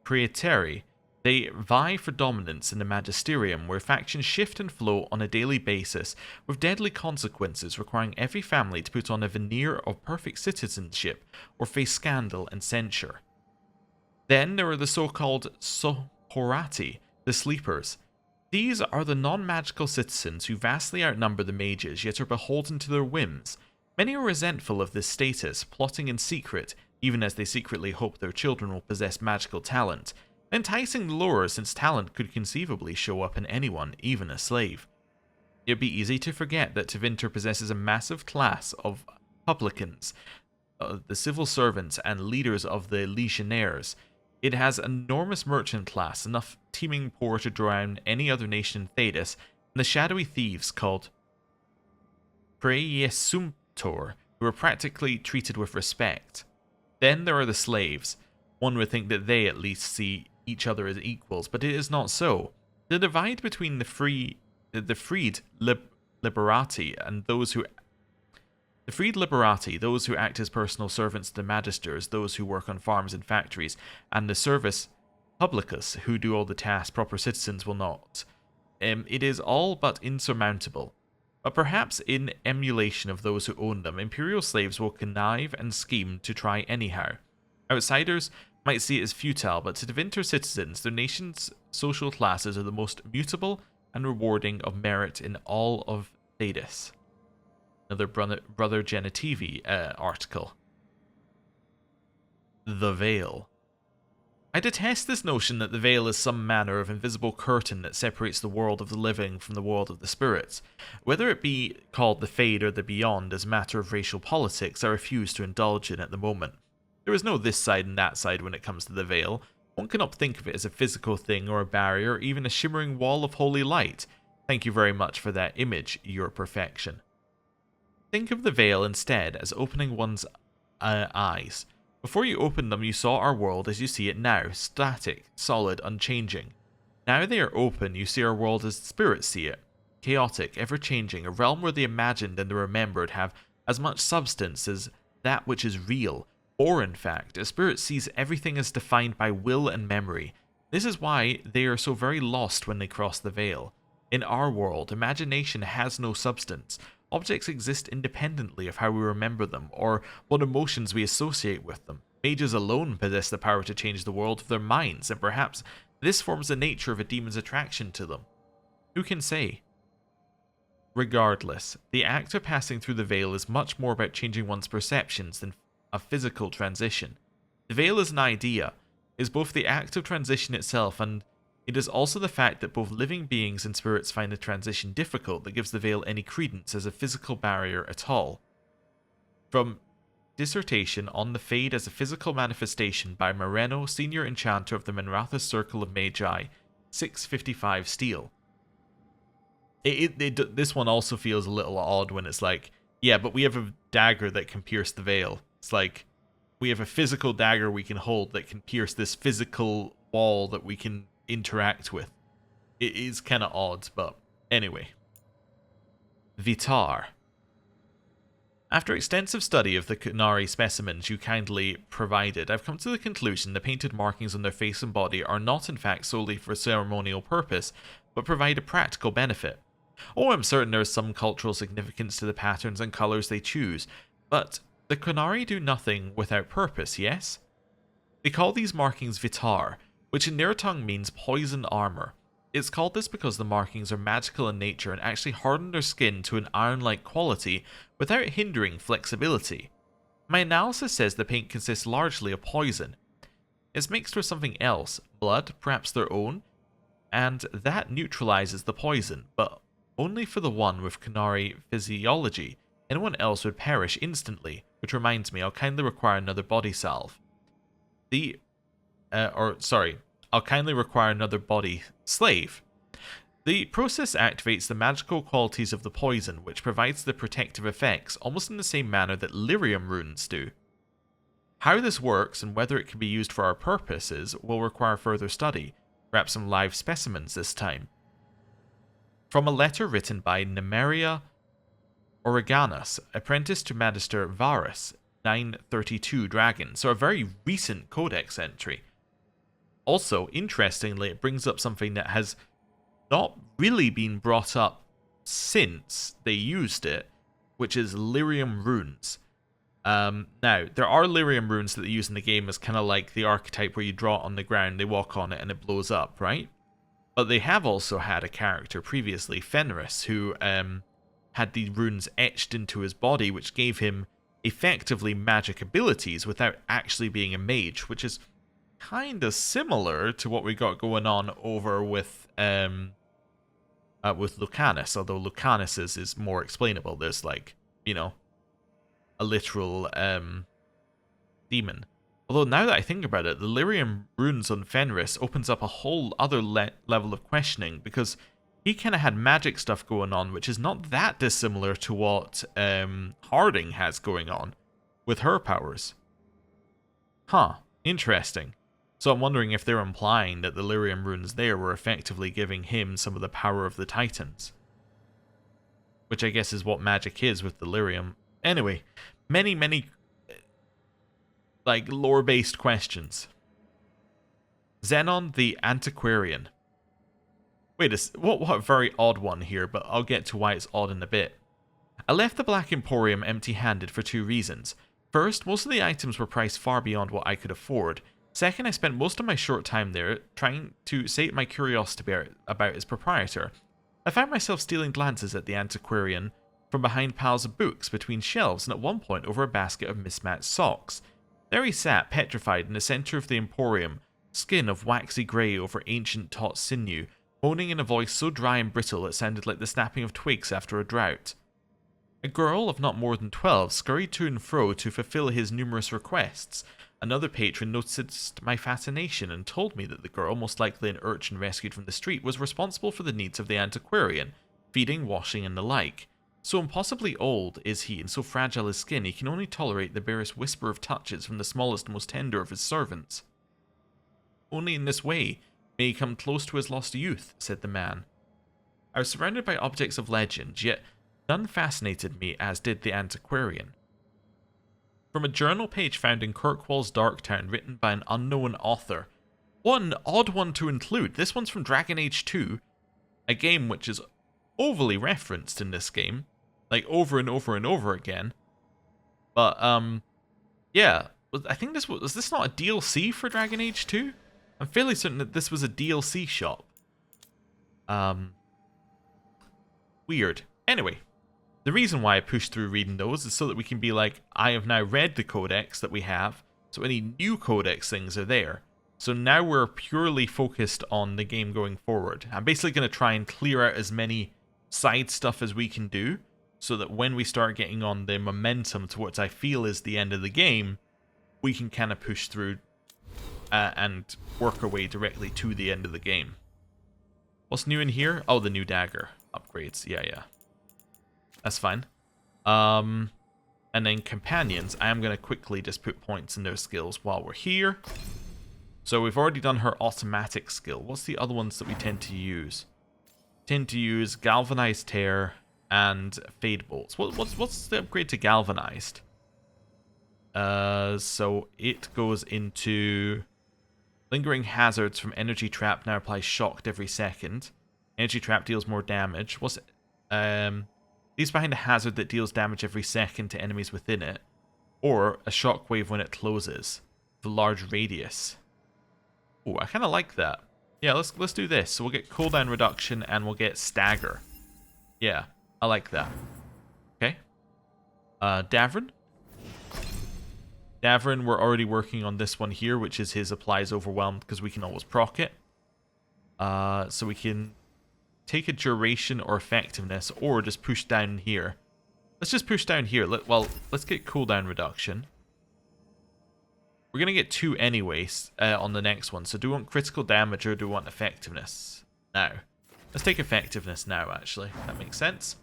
Praetari. They vie for dominance in the Magisterium, where factions shift and flow on a daily basis, with deadly consequences requiring every family to put on a veneer of perfect citizenship or face scandal and censure. Then there are the so-called Sohorati, the Sleepers. These are the non-magical citizens who vastly outnumber the mages, yet are beholden to their whims. Many are resentful of this status, plotting in secret, even as they secretly hope their children will possess magical talent. Enticing the lure, since talent could conceivably show up in anyone, even a slave. It'd be easy to forget that Tevinter possesses a massive class of publicans, the civil servants and leaders of the legionnaires. It has an enormous merchant class, enough teeming poor to drown any other nation in Thedas, and the shadowy thieves called Praesumptor, who are practically treated with respect. Then there are the slaves. One would think that they at least see each other as equals, but it is not so. The divide between the freed liberati and those who act as personal servants to the magisters, those who work on farms and factories, and the service publicus, who do all the tasks proper citizens will not. It is all but insurmountable. But perhaps in emulation of those who own them, imperial slaves will connive and scheme to try anyhow. Outsiders might see it as futile, but to Tevinter citizens, their nation's social classes are the most mutable and rewarding of merit in all of Thedas. Another Brother Genitivi article. The Veil. I detest this notion that the Veil is some manner of invisible curtain that separates the world of the living from the world of the spirits. Whether it be called the Fade or the Beyond as a matter of racial politics, I refuse to indulge in at the moment. There is no this side and that side when it comes to the Veil. One cannot think of it as a physical thing or a barrier or even a shimmering wall of holy light. Thank you very much for that image, your perfection. Think of the Veil instead as opening one's eyes. Before you opened them, you saw our world as you see it now, static, solid, unchanging. Now they are open, you see our world as the spirits see it. Chaotic, ever-changing, a realm where the imagined and the remembered have as much substance as that which is real. Or, in fact, a spirit sees everything as defined by will and memory. This is why they are so very lost when they cross the Veil. In our world, imagination has no substance. Objects exist independently of how we remember them, or what emotions we associate with them. Mages alone possess the power to change the world of their minds, and perhaps this forms the nature of a demon's attraction to them. Who can say? Regardless, the act of passing through the Veil is much more about changing one's perceptions than a physical transition. The Veil as an idea is both the act of transition itself, and it is also the fact that both living beings and spirits find the transition difficult that gives the Veil any credence as a physical barrier at all. From Dissertation on the Fade as a Physical Manifestation by Moreno, Senior Enchanter of the Menratha Circle of Magi, 655 Steel. This one also feels a little odd when it's like, yeah, but we have a dagger that can pierce the Veil. It's like, we have a physical dagger we can hold that can pierce this physical wall that we can interact with. It is kind of odd, but anyway. Vitar. After extensive study of the Qunari specimens you kindly provided, I've come to the conclusion the painted markings on their face and body are not in fact solely for ceremonial purpose, but provide a practical benefit. Oh, I'm certain there is some cultural significance to the patterns and colours they choose, but the Qunari do nothing without purpose, yes? They call these markings Vitar, which in their tongue means poison armour. It's called this because the markings are magical in nature and actually harden their skin to an iron-like quality without hindering flexibility. My analysis says the paint consists largely of poison. It's mixed with something else, blood, perhaps their own, and that neutralizes the poison, but only for the one with Qunari physiology. Anyone else would perish instantly, which reminds me, I'll kindly require another body salve. I'll kindly require another body slave. The process activates the magical qualities of the poison, which provides the protective effects almost in the same manner that lyrium runes do. How this works and whether it can be used for our purposes will require further study, perhaps some live specimens this time. From a letter written by Nemeria Oreganus, apprentice to Magister Varus, 932 Dragon, so a very recent codex entry. Also, interestingly, it brings up something that has not really been brought up since they used it, which is lyrium runes. Now, there are lyrium runes that they use in the game as kind of like the archetype where you draw it on the ground, they walk on it, and it blows up, right? But they have also had a character previously, Fenris, who had the runes etched into his body, which gave him effectively magic abilities without actually being a mage, which is kind of similar to what we got going on over with Lucanus, although Lucanus's is more explainable. There's like, you know, a literal demon. Although now that I think about it, the lyrium runes on Fenris opens up a whole other level of questioning, because he kind of had magic stuff going on, which is not that dissimilar to what Harding has going on with her powers. Huh, interesting. So I'm wondering if they're implying that the lyrium runes there were effectively giving him some of the power of the Titans. Which I guess is what magic is with the lyrium. Anyway, many like lore-based questions. Xenon the Antiquarian. Wait, what a very odd one here, but I'll get to why it's odd in a bit. I left the Black Emporium empty-handed for two reasons. First, most of the items were priced far beyond what I could afford. Second, I spent most of my short time there trying to sate my curiosity about its proprietor. I found myself stealing glances at the antiquarian from behind piles of books, between shelves, and at one point over a basket of mismatched socks. There he sat, petrified in the centre of the emporium, skin of waxy grey over ancient taut sinew, moaning in a voice so dry and brittle it sounded like the snapping of twigs after a drought. A girl of not more than 12 scurried to and fro to fulfill his numerous requests. Another patron noticed my fascination and told me that the girl, most likely an urchin rescued from the street, was responsible for the needs of the antiquarian, feeding, washing, and the like. So impossibly old is he, and so fragile his skin, he can only tolerate the barest whisper of touches from the smallest and most tender of his servants. Only in this way may he come close to his lost youth, said the man. I was surrounded by objects of legend, yet none fascinated me as did the antiquarian. From a journal page found in Kirkwall's Darktown, written by an unknown author. What an odd one to include. This one's from Dragon Age 2, a game which is overly referenced in this game, like over and over and over again. But yeah, I think was this not a DLC for Dragon Age 2? I'm fairly certain that this was a DLC shop. Weird. Anyway. The reason why I push through reading those is so that we can be like, I have now read the codex that we have, so any new codex things are there. So now we're purely focused on the game going forward. I'm basically going to try and clear out as many side stuff as we can do, so that when we start getting on the momentum to what I feel is the end of the game, we can kind of push through and work our way directly to the end of the game. What's new in here? Oh, the new dagger upgrades. Yeah. That's fine. And then companions, I am going to quickly just put points in their skills while we're here. So we've already done her automatic skill. What's the other ones that we tend to use? Tend to use Galvanized Tear and Fade Bolts. What's the upgrade to Galvanized? So it goes into Lingering Hazards from Energy Trap now applies shocked every second. Energy Trap deals more damage. What's Leaves behind a hazard that deals damage every second to enemies within it, or a shockwave when it closes, with a large radius. Oh, I kind of like that. Yeah, let's do this. So we'll get cooldown reduction and we'll get stagger. Yeah, I like that. Okay. Davrin. Davrin, we're already working on this one here, which is his applies overwhelmed, because we can always proc it. So we can take a duration or effectiveness, or just push down here. Let's just push down here. Let's get cooldown reduction. We're going to get 2 anyways on the next one. So do we want critical damage or do we want effectiveness? Now. Let's take effectiveness now, actually. That makes sense.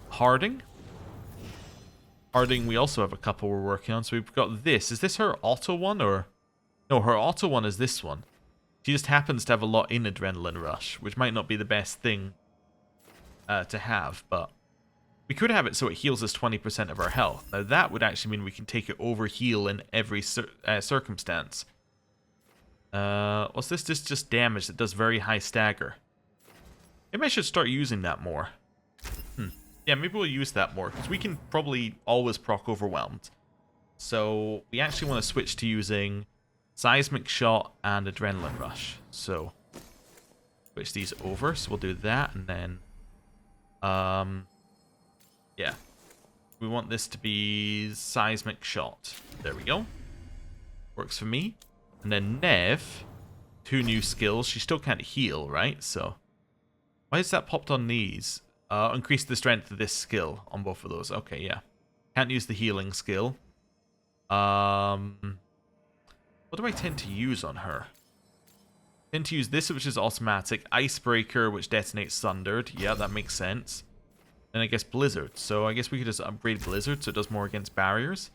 Harding. Harding, we also have a couple we're working on. So we've got this. Is this her auto one or... No, her auto one is this one. She just happens to have a lot in Adrenaline Rush, which might not be the best thing to have, but... We could have it so it heals us 20% of our health. Now that would actually mean we can take it over heal in every circumstance. What's this? This just damage that does very high stagger. Maybe I should start using that more. Yeah, maybe we'll use that more, because we can probably always proc overwhelmed. So we actually want to switch to using Seismic Shot and Adrenaline Rush. So switch these over. So we'll do that, and then... yeah. We want this to be Seismic Shot. There we go. Works for me. And then Nev, 2 new skills. She still can't heal, right? So, why is that popped on these? Increase the strength of this skill on both of those. Okay, yeah. Can't use the healing skill. What do I tend to use on her? I tend to use this, which is automatic. Icebreaker, which detonates Thundered. Yeah, that makes sense. And I guess Blizzard. So I guess we could just upgrade Blizzard so it does more against barriers.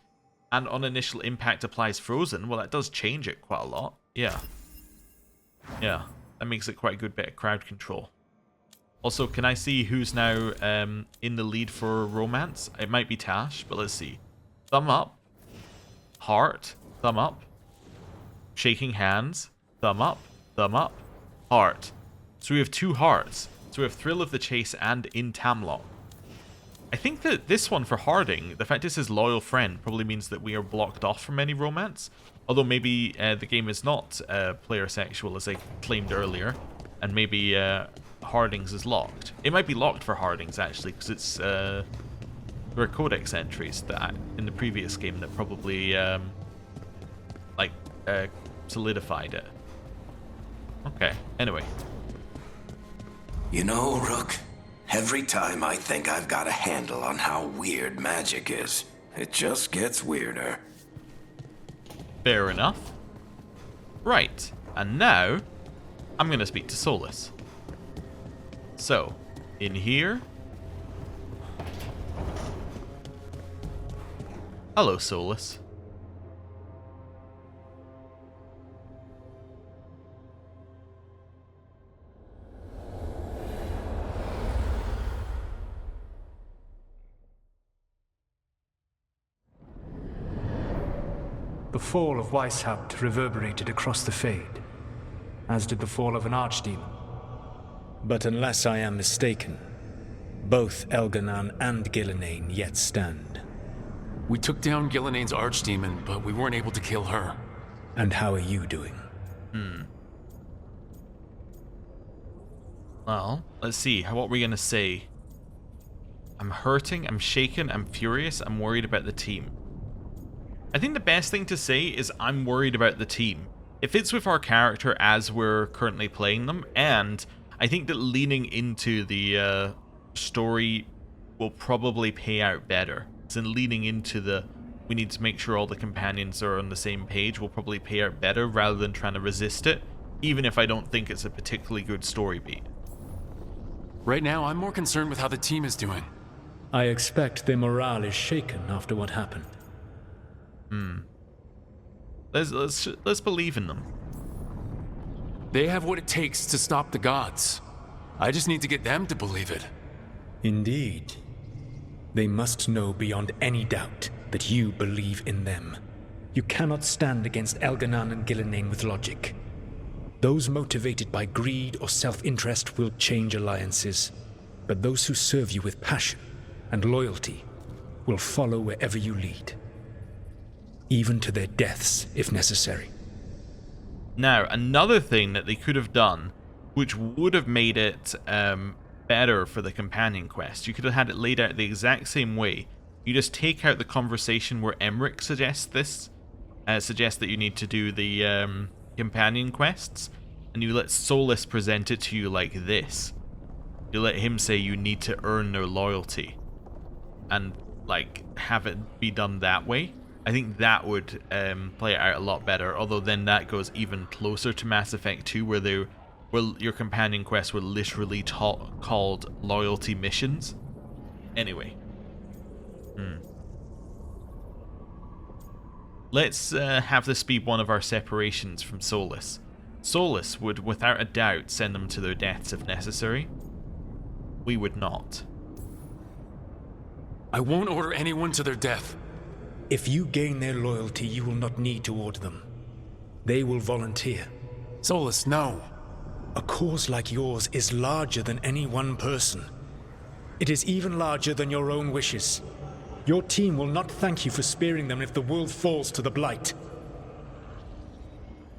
And on initial impact applies Frozen. Well, that does change it quite a lot. Yeah. Yeah. That makes it quite a good bit of crowd control. Also, can I see who's now in the lead for Romance? It might be Tash, but let's see. Thumb up. Heart. Thumb up. Shaking hands. Thumb up. Thumb up. Heart. So we have 2 hearts. So we have Thrill of the Chase and In Tamlock. I think that this one for Harding, the fact this is Loyal Friend, probably means that we are blocked off from any romance. Although maybe the game is not player sexual, as I claimed earlier. And maybe Harding's is locked. It might be locked for Harding's, actually, because it's... there are codex entries that in the previous game that probably, solidified it. Okay, anyway. You know, Rook, every time I think I've got a handle on how weird magic is, it just gets weirder. Fair enough. Right, and now I'm going to speak to Solus. So, in here. Hello, Solus. The fall of Weishaupt reverberated across the Fade, as did the fall of an archdemon. But unless I am mistaken, both Elganan and Gillenane yet stand. We took down Gillenane's archdemon, but we weren't able to kill her. And how are you doing? Well, let's see. What are we going to say? I'm hurting, I'm shaken, I'm furious, I'm worried about the team. I think the best thing to say is I'm worried about the team. It fits with our character as we're currently playing them, and I think that leaning into the story will probably pay out better. So leaning into the, we need to make sure all the companions are on the same page, will probably pay out better rather than trying to resist it, even if I don't think it's a particularly good story beat. Right now, I'm more concerned with how the team is doing. I expect their morale is shaken after what happened. Let's believe in them. They have what it takes to stop the gods. I just need to get them to believe it. Indeed. They must know beyond any doubt that you believe in them. You cannot stand against Elganan and Gillenane with logic. Those motivated by greed or self-interest will change alliances. but those who serve you with passion and loyalty will follow wherever you lead, even to their deaths if necessary. Now, another thing that they could have done, which would have made it better for the companion quest, you could have had it laid out the exact same way. You just take out the conversation where Emmerich suggests this, suggests that you need to do the companion quests, and you let Solus present it to you like this. You let him say you need to earn their loyalty, and like have it be done that way. I think that would play it out a lot better, although then that goes even closer to Mass Effect 2, where your companion quests were literally called loyalty missions. Anyway. Let's have this be one of our separations from Solus. Solus would, without a doubt, send them to their deaths if necessary. We would not. I won't order anyone to their death. If you gain their loyalty, you will not need to order them. They will volunteer. Solus, no. A cause like yours is larger than any one person. It is even larger than your own wishes. Your team will not thank you for sparing them if the world falls to the Blight.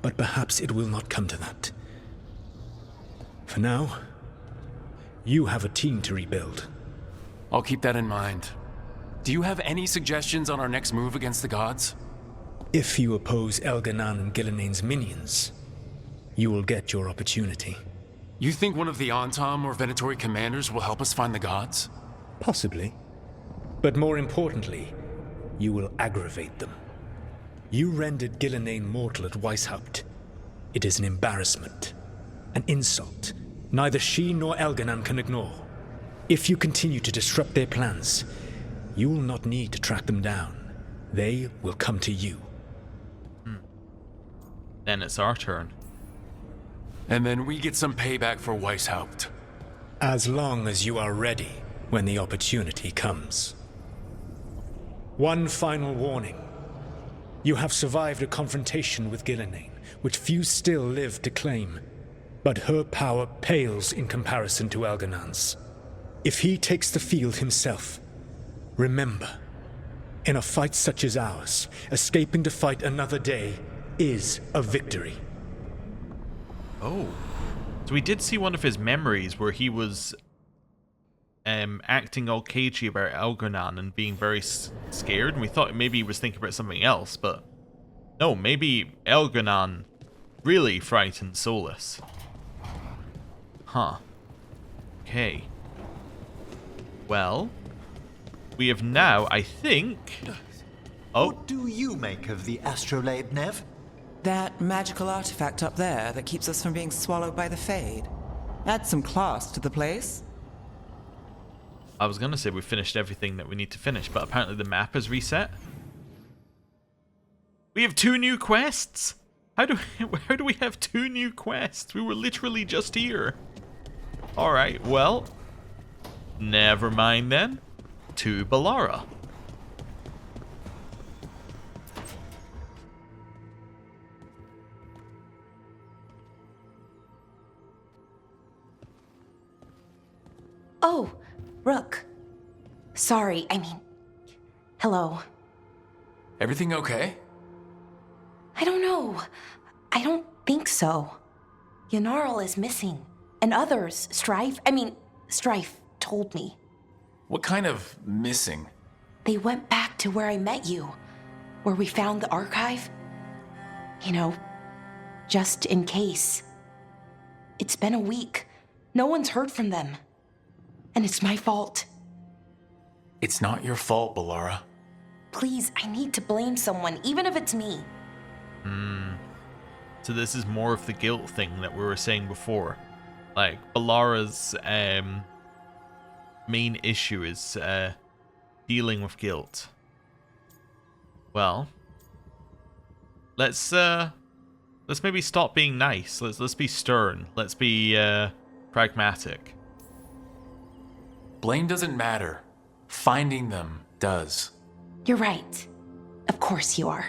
But perhaps it will not come to that. For now, you have a team to rebuild. I'll keep that in mind. Do you have any suggestions on our next move against the gods? If you oppose Elganan and Gilnenain's minions, you will get your opportunity. You think one of the Antam or Venatori commanders will help us find the gods? Possibly. But more importantly, you will aggravate them. You rendered Gilnenain mortal at Weishaupt. It is an embarrassment, an insult neither she nor Elganan can ignore. If you continue to disrupt their plans, you will not need to track them down. They will come to you. Then it's our turn. And then we get some payback for Weishaupt. As long as you are ready when the opportunity comes. One final warning. You have survived a confrontation with Gilnenain, which few still live to claim. But her power pales in comparison to Elganan's. If he takes the field himself, remember, in a fight such as ours, escaping to fight another day is a victory. Oh. So we did see one of his memories where he was acting all cagey about Elganan and being very scared, and we thought maybe he was thinking about something else, but no, maybe Elganan really frightened Solus. Huh. Okay. Well, we have now, I think... Oh. What do you make of the astrolabe, Nev? That magical artifact up there that keeps us from being swallowed by the Fade. Adds some class to the place. I was going to say we finished everything that we need to finish, but apparently the map is reset. We have 2 new quests! How do we have 2 new quests? We were literally just here. Alright, well, never mind then. To Balara. Oh, Rook. Sorry, hello. Everything okay? I don't know. I don't think so. Ynnarl is missing. And others, Strife told me. What kind of missing? They went back to where I met you, where we found the archive. You know, just in case. It's been a week. No one's heard from them. And it's my fault. It's not your fault, Balara. Please, I need to blame someone, even if it's me. So this is more of the guilt thing that we were saying before. Like, Balara's main issue is dealing with guilt. Well, let's maybe stop being nice. Let's be stern. Let's be pragmatic. Blame doesn't matter. Finding them does. You're right. Of course you are.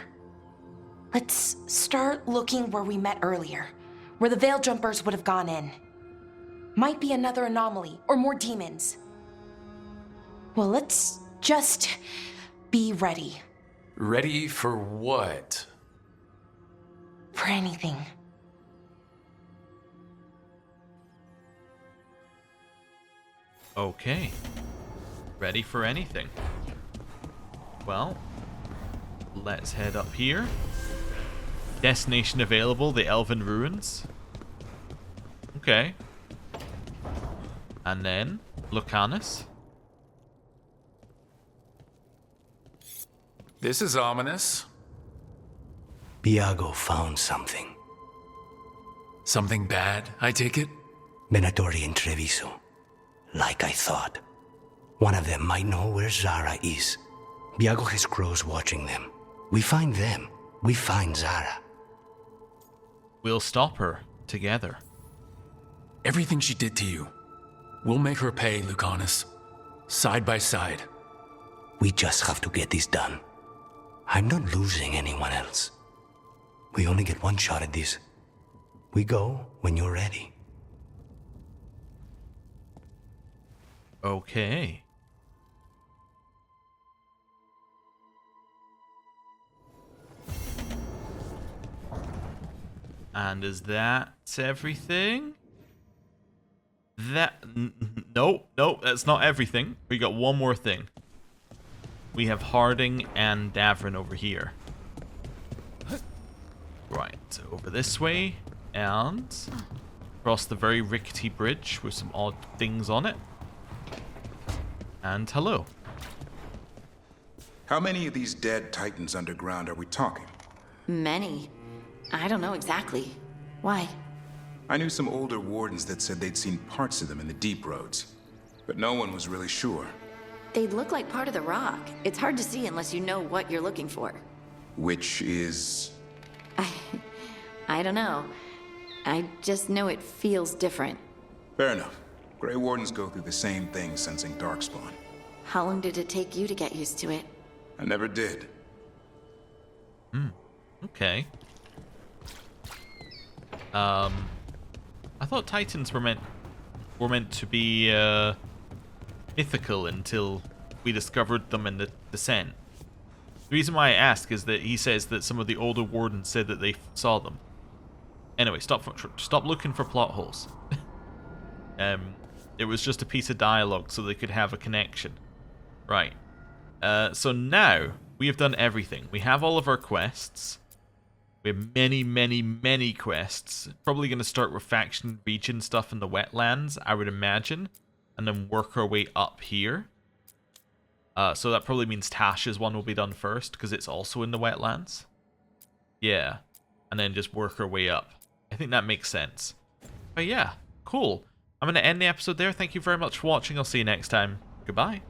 Let's start looking where we met earlier, where the Veil Jumpers would have gone in. Might be another anomaly, or more demons. Well, let's just be ready. Ready for what? For anything. Okay. Ready for anything. Well, let's head up here. Destination available, the Elven Ruins. Okay. And then, Lucanus. This is ominous. Biago found something. Something bad, I take it? Venatori and Treviso. Like I thought. One of them might know where Zara is. Biago has crows watching them. We find them. We find Zara. We'll stop her together. Everything she did to you. We'll make her pay, Lucanus. Side by side. We just have to get this done. I'm not losing anyone else. We only get one shot at this. We go when you're ready. Okay. And is that everything? Nope, that's not everything. We got one more thing. We have Harding and Davrin over here. Right, over this way, and across the very rickety bridge with some odd things on it. And hello. How many of these dead titans underground are we talking? Many. I don't know exactly. Why? I knew some older wardens that said they'd seen parts of them in the deep roads, but no one was really sure. They'd look like part of the rock. It's hard to see unless you know what you're looking for. Which is... I don't know. I just know it feels different. Fair enough. Grey Wardens go through the same thing sensing Darkspawn. How long did it take you to get used to it? I never did. Okay. I thought Titans were meant to be mythical until we discovered them in the Descent. The reason why I ask is that he says that some of the older wardens said that they saw them. Anyway, stop looking for plot holes. It was just a piece of dialogue so they could have a connection. Right. So now we have done everything. We have all of our quests. We have many, many, many quests. Probably going to start with faction region stuff in the wetlands, I would imagine. And then work our way up here. So that probably means Tasha's one will be done first, because it's also in the wetlands. Yeah. And then just work our way up. I think that makes sense. But yeah, cool. I'm going to end the episode there. Thank you very much for watching. I'll see you next time. Goodbye.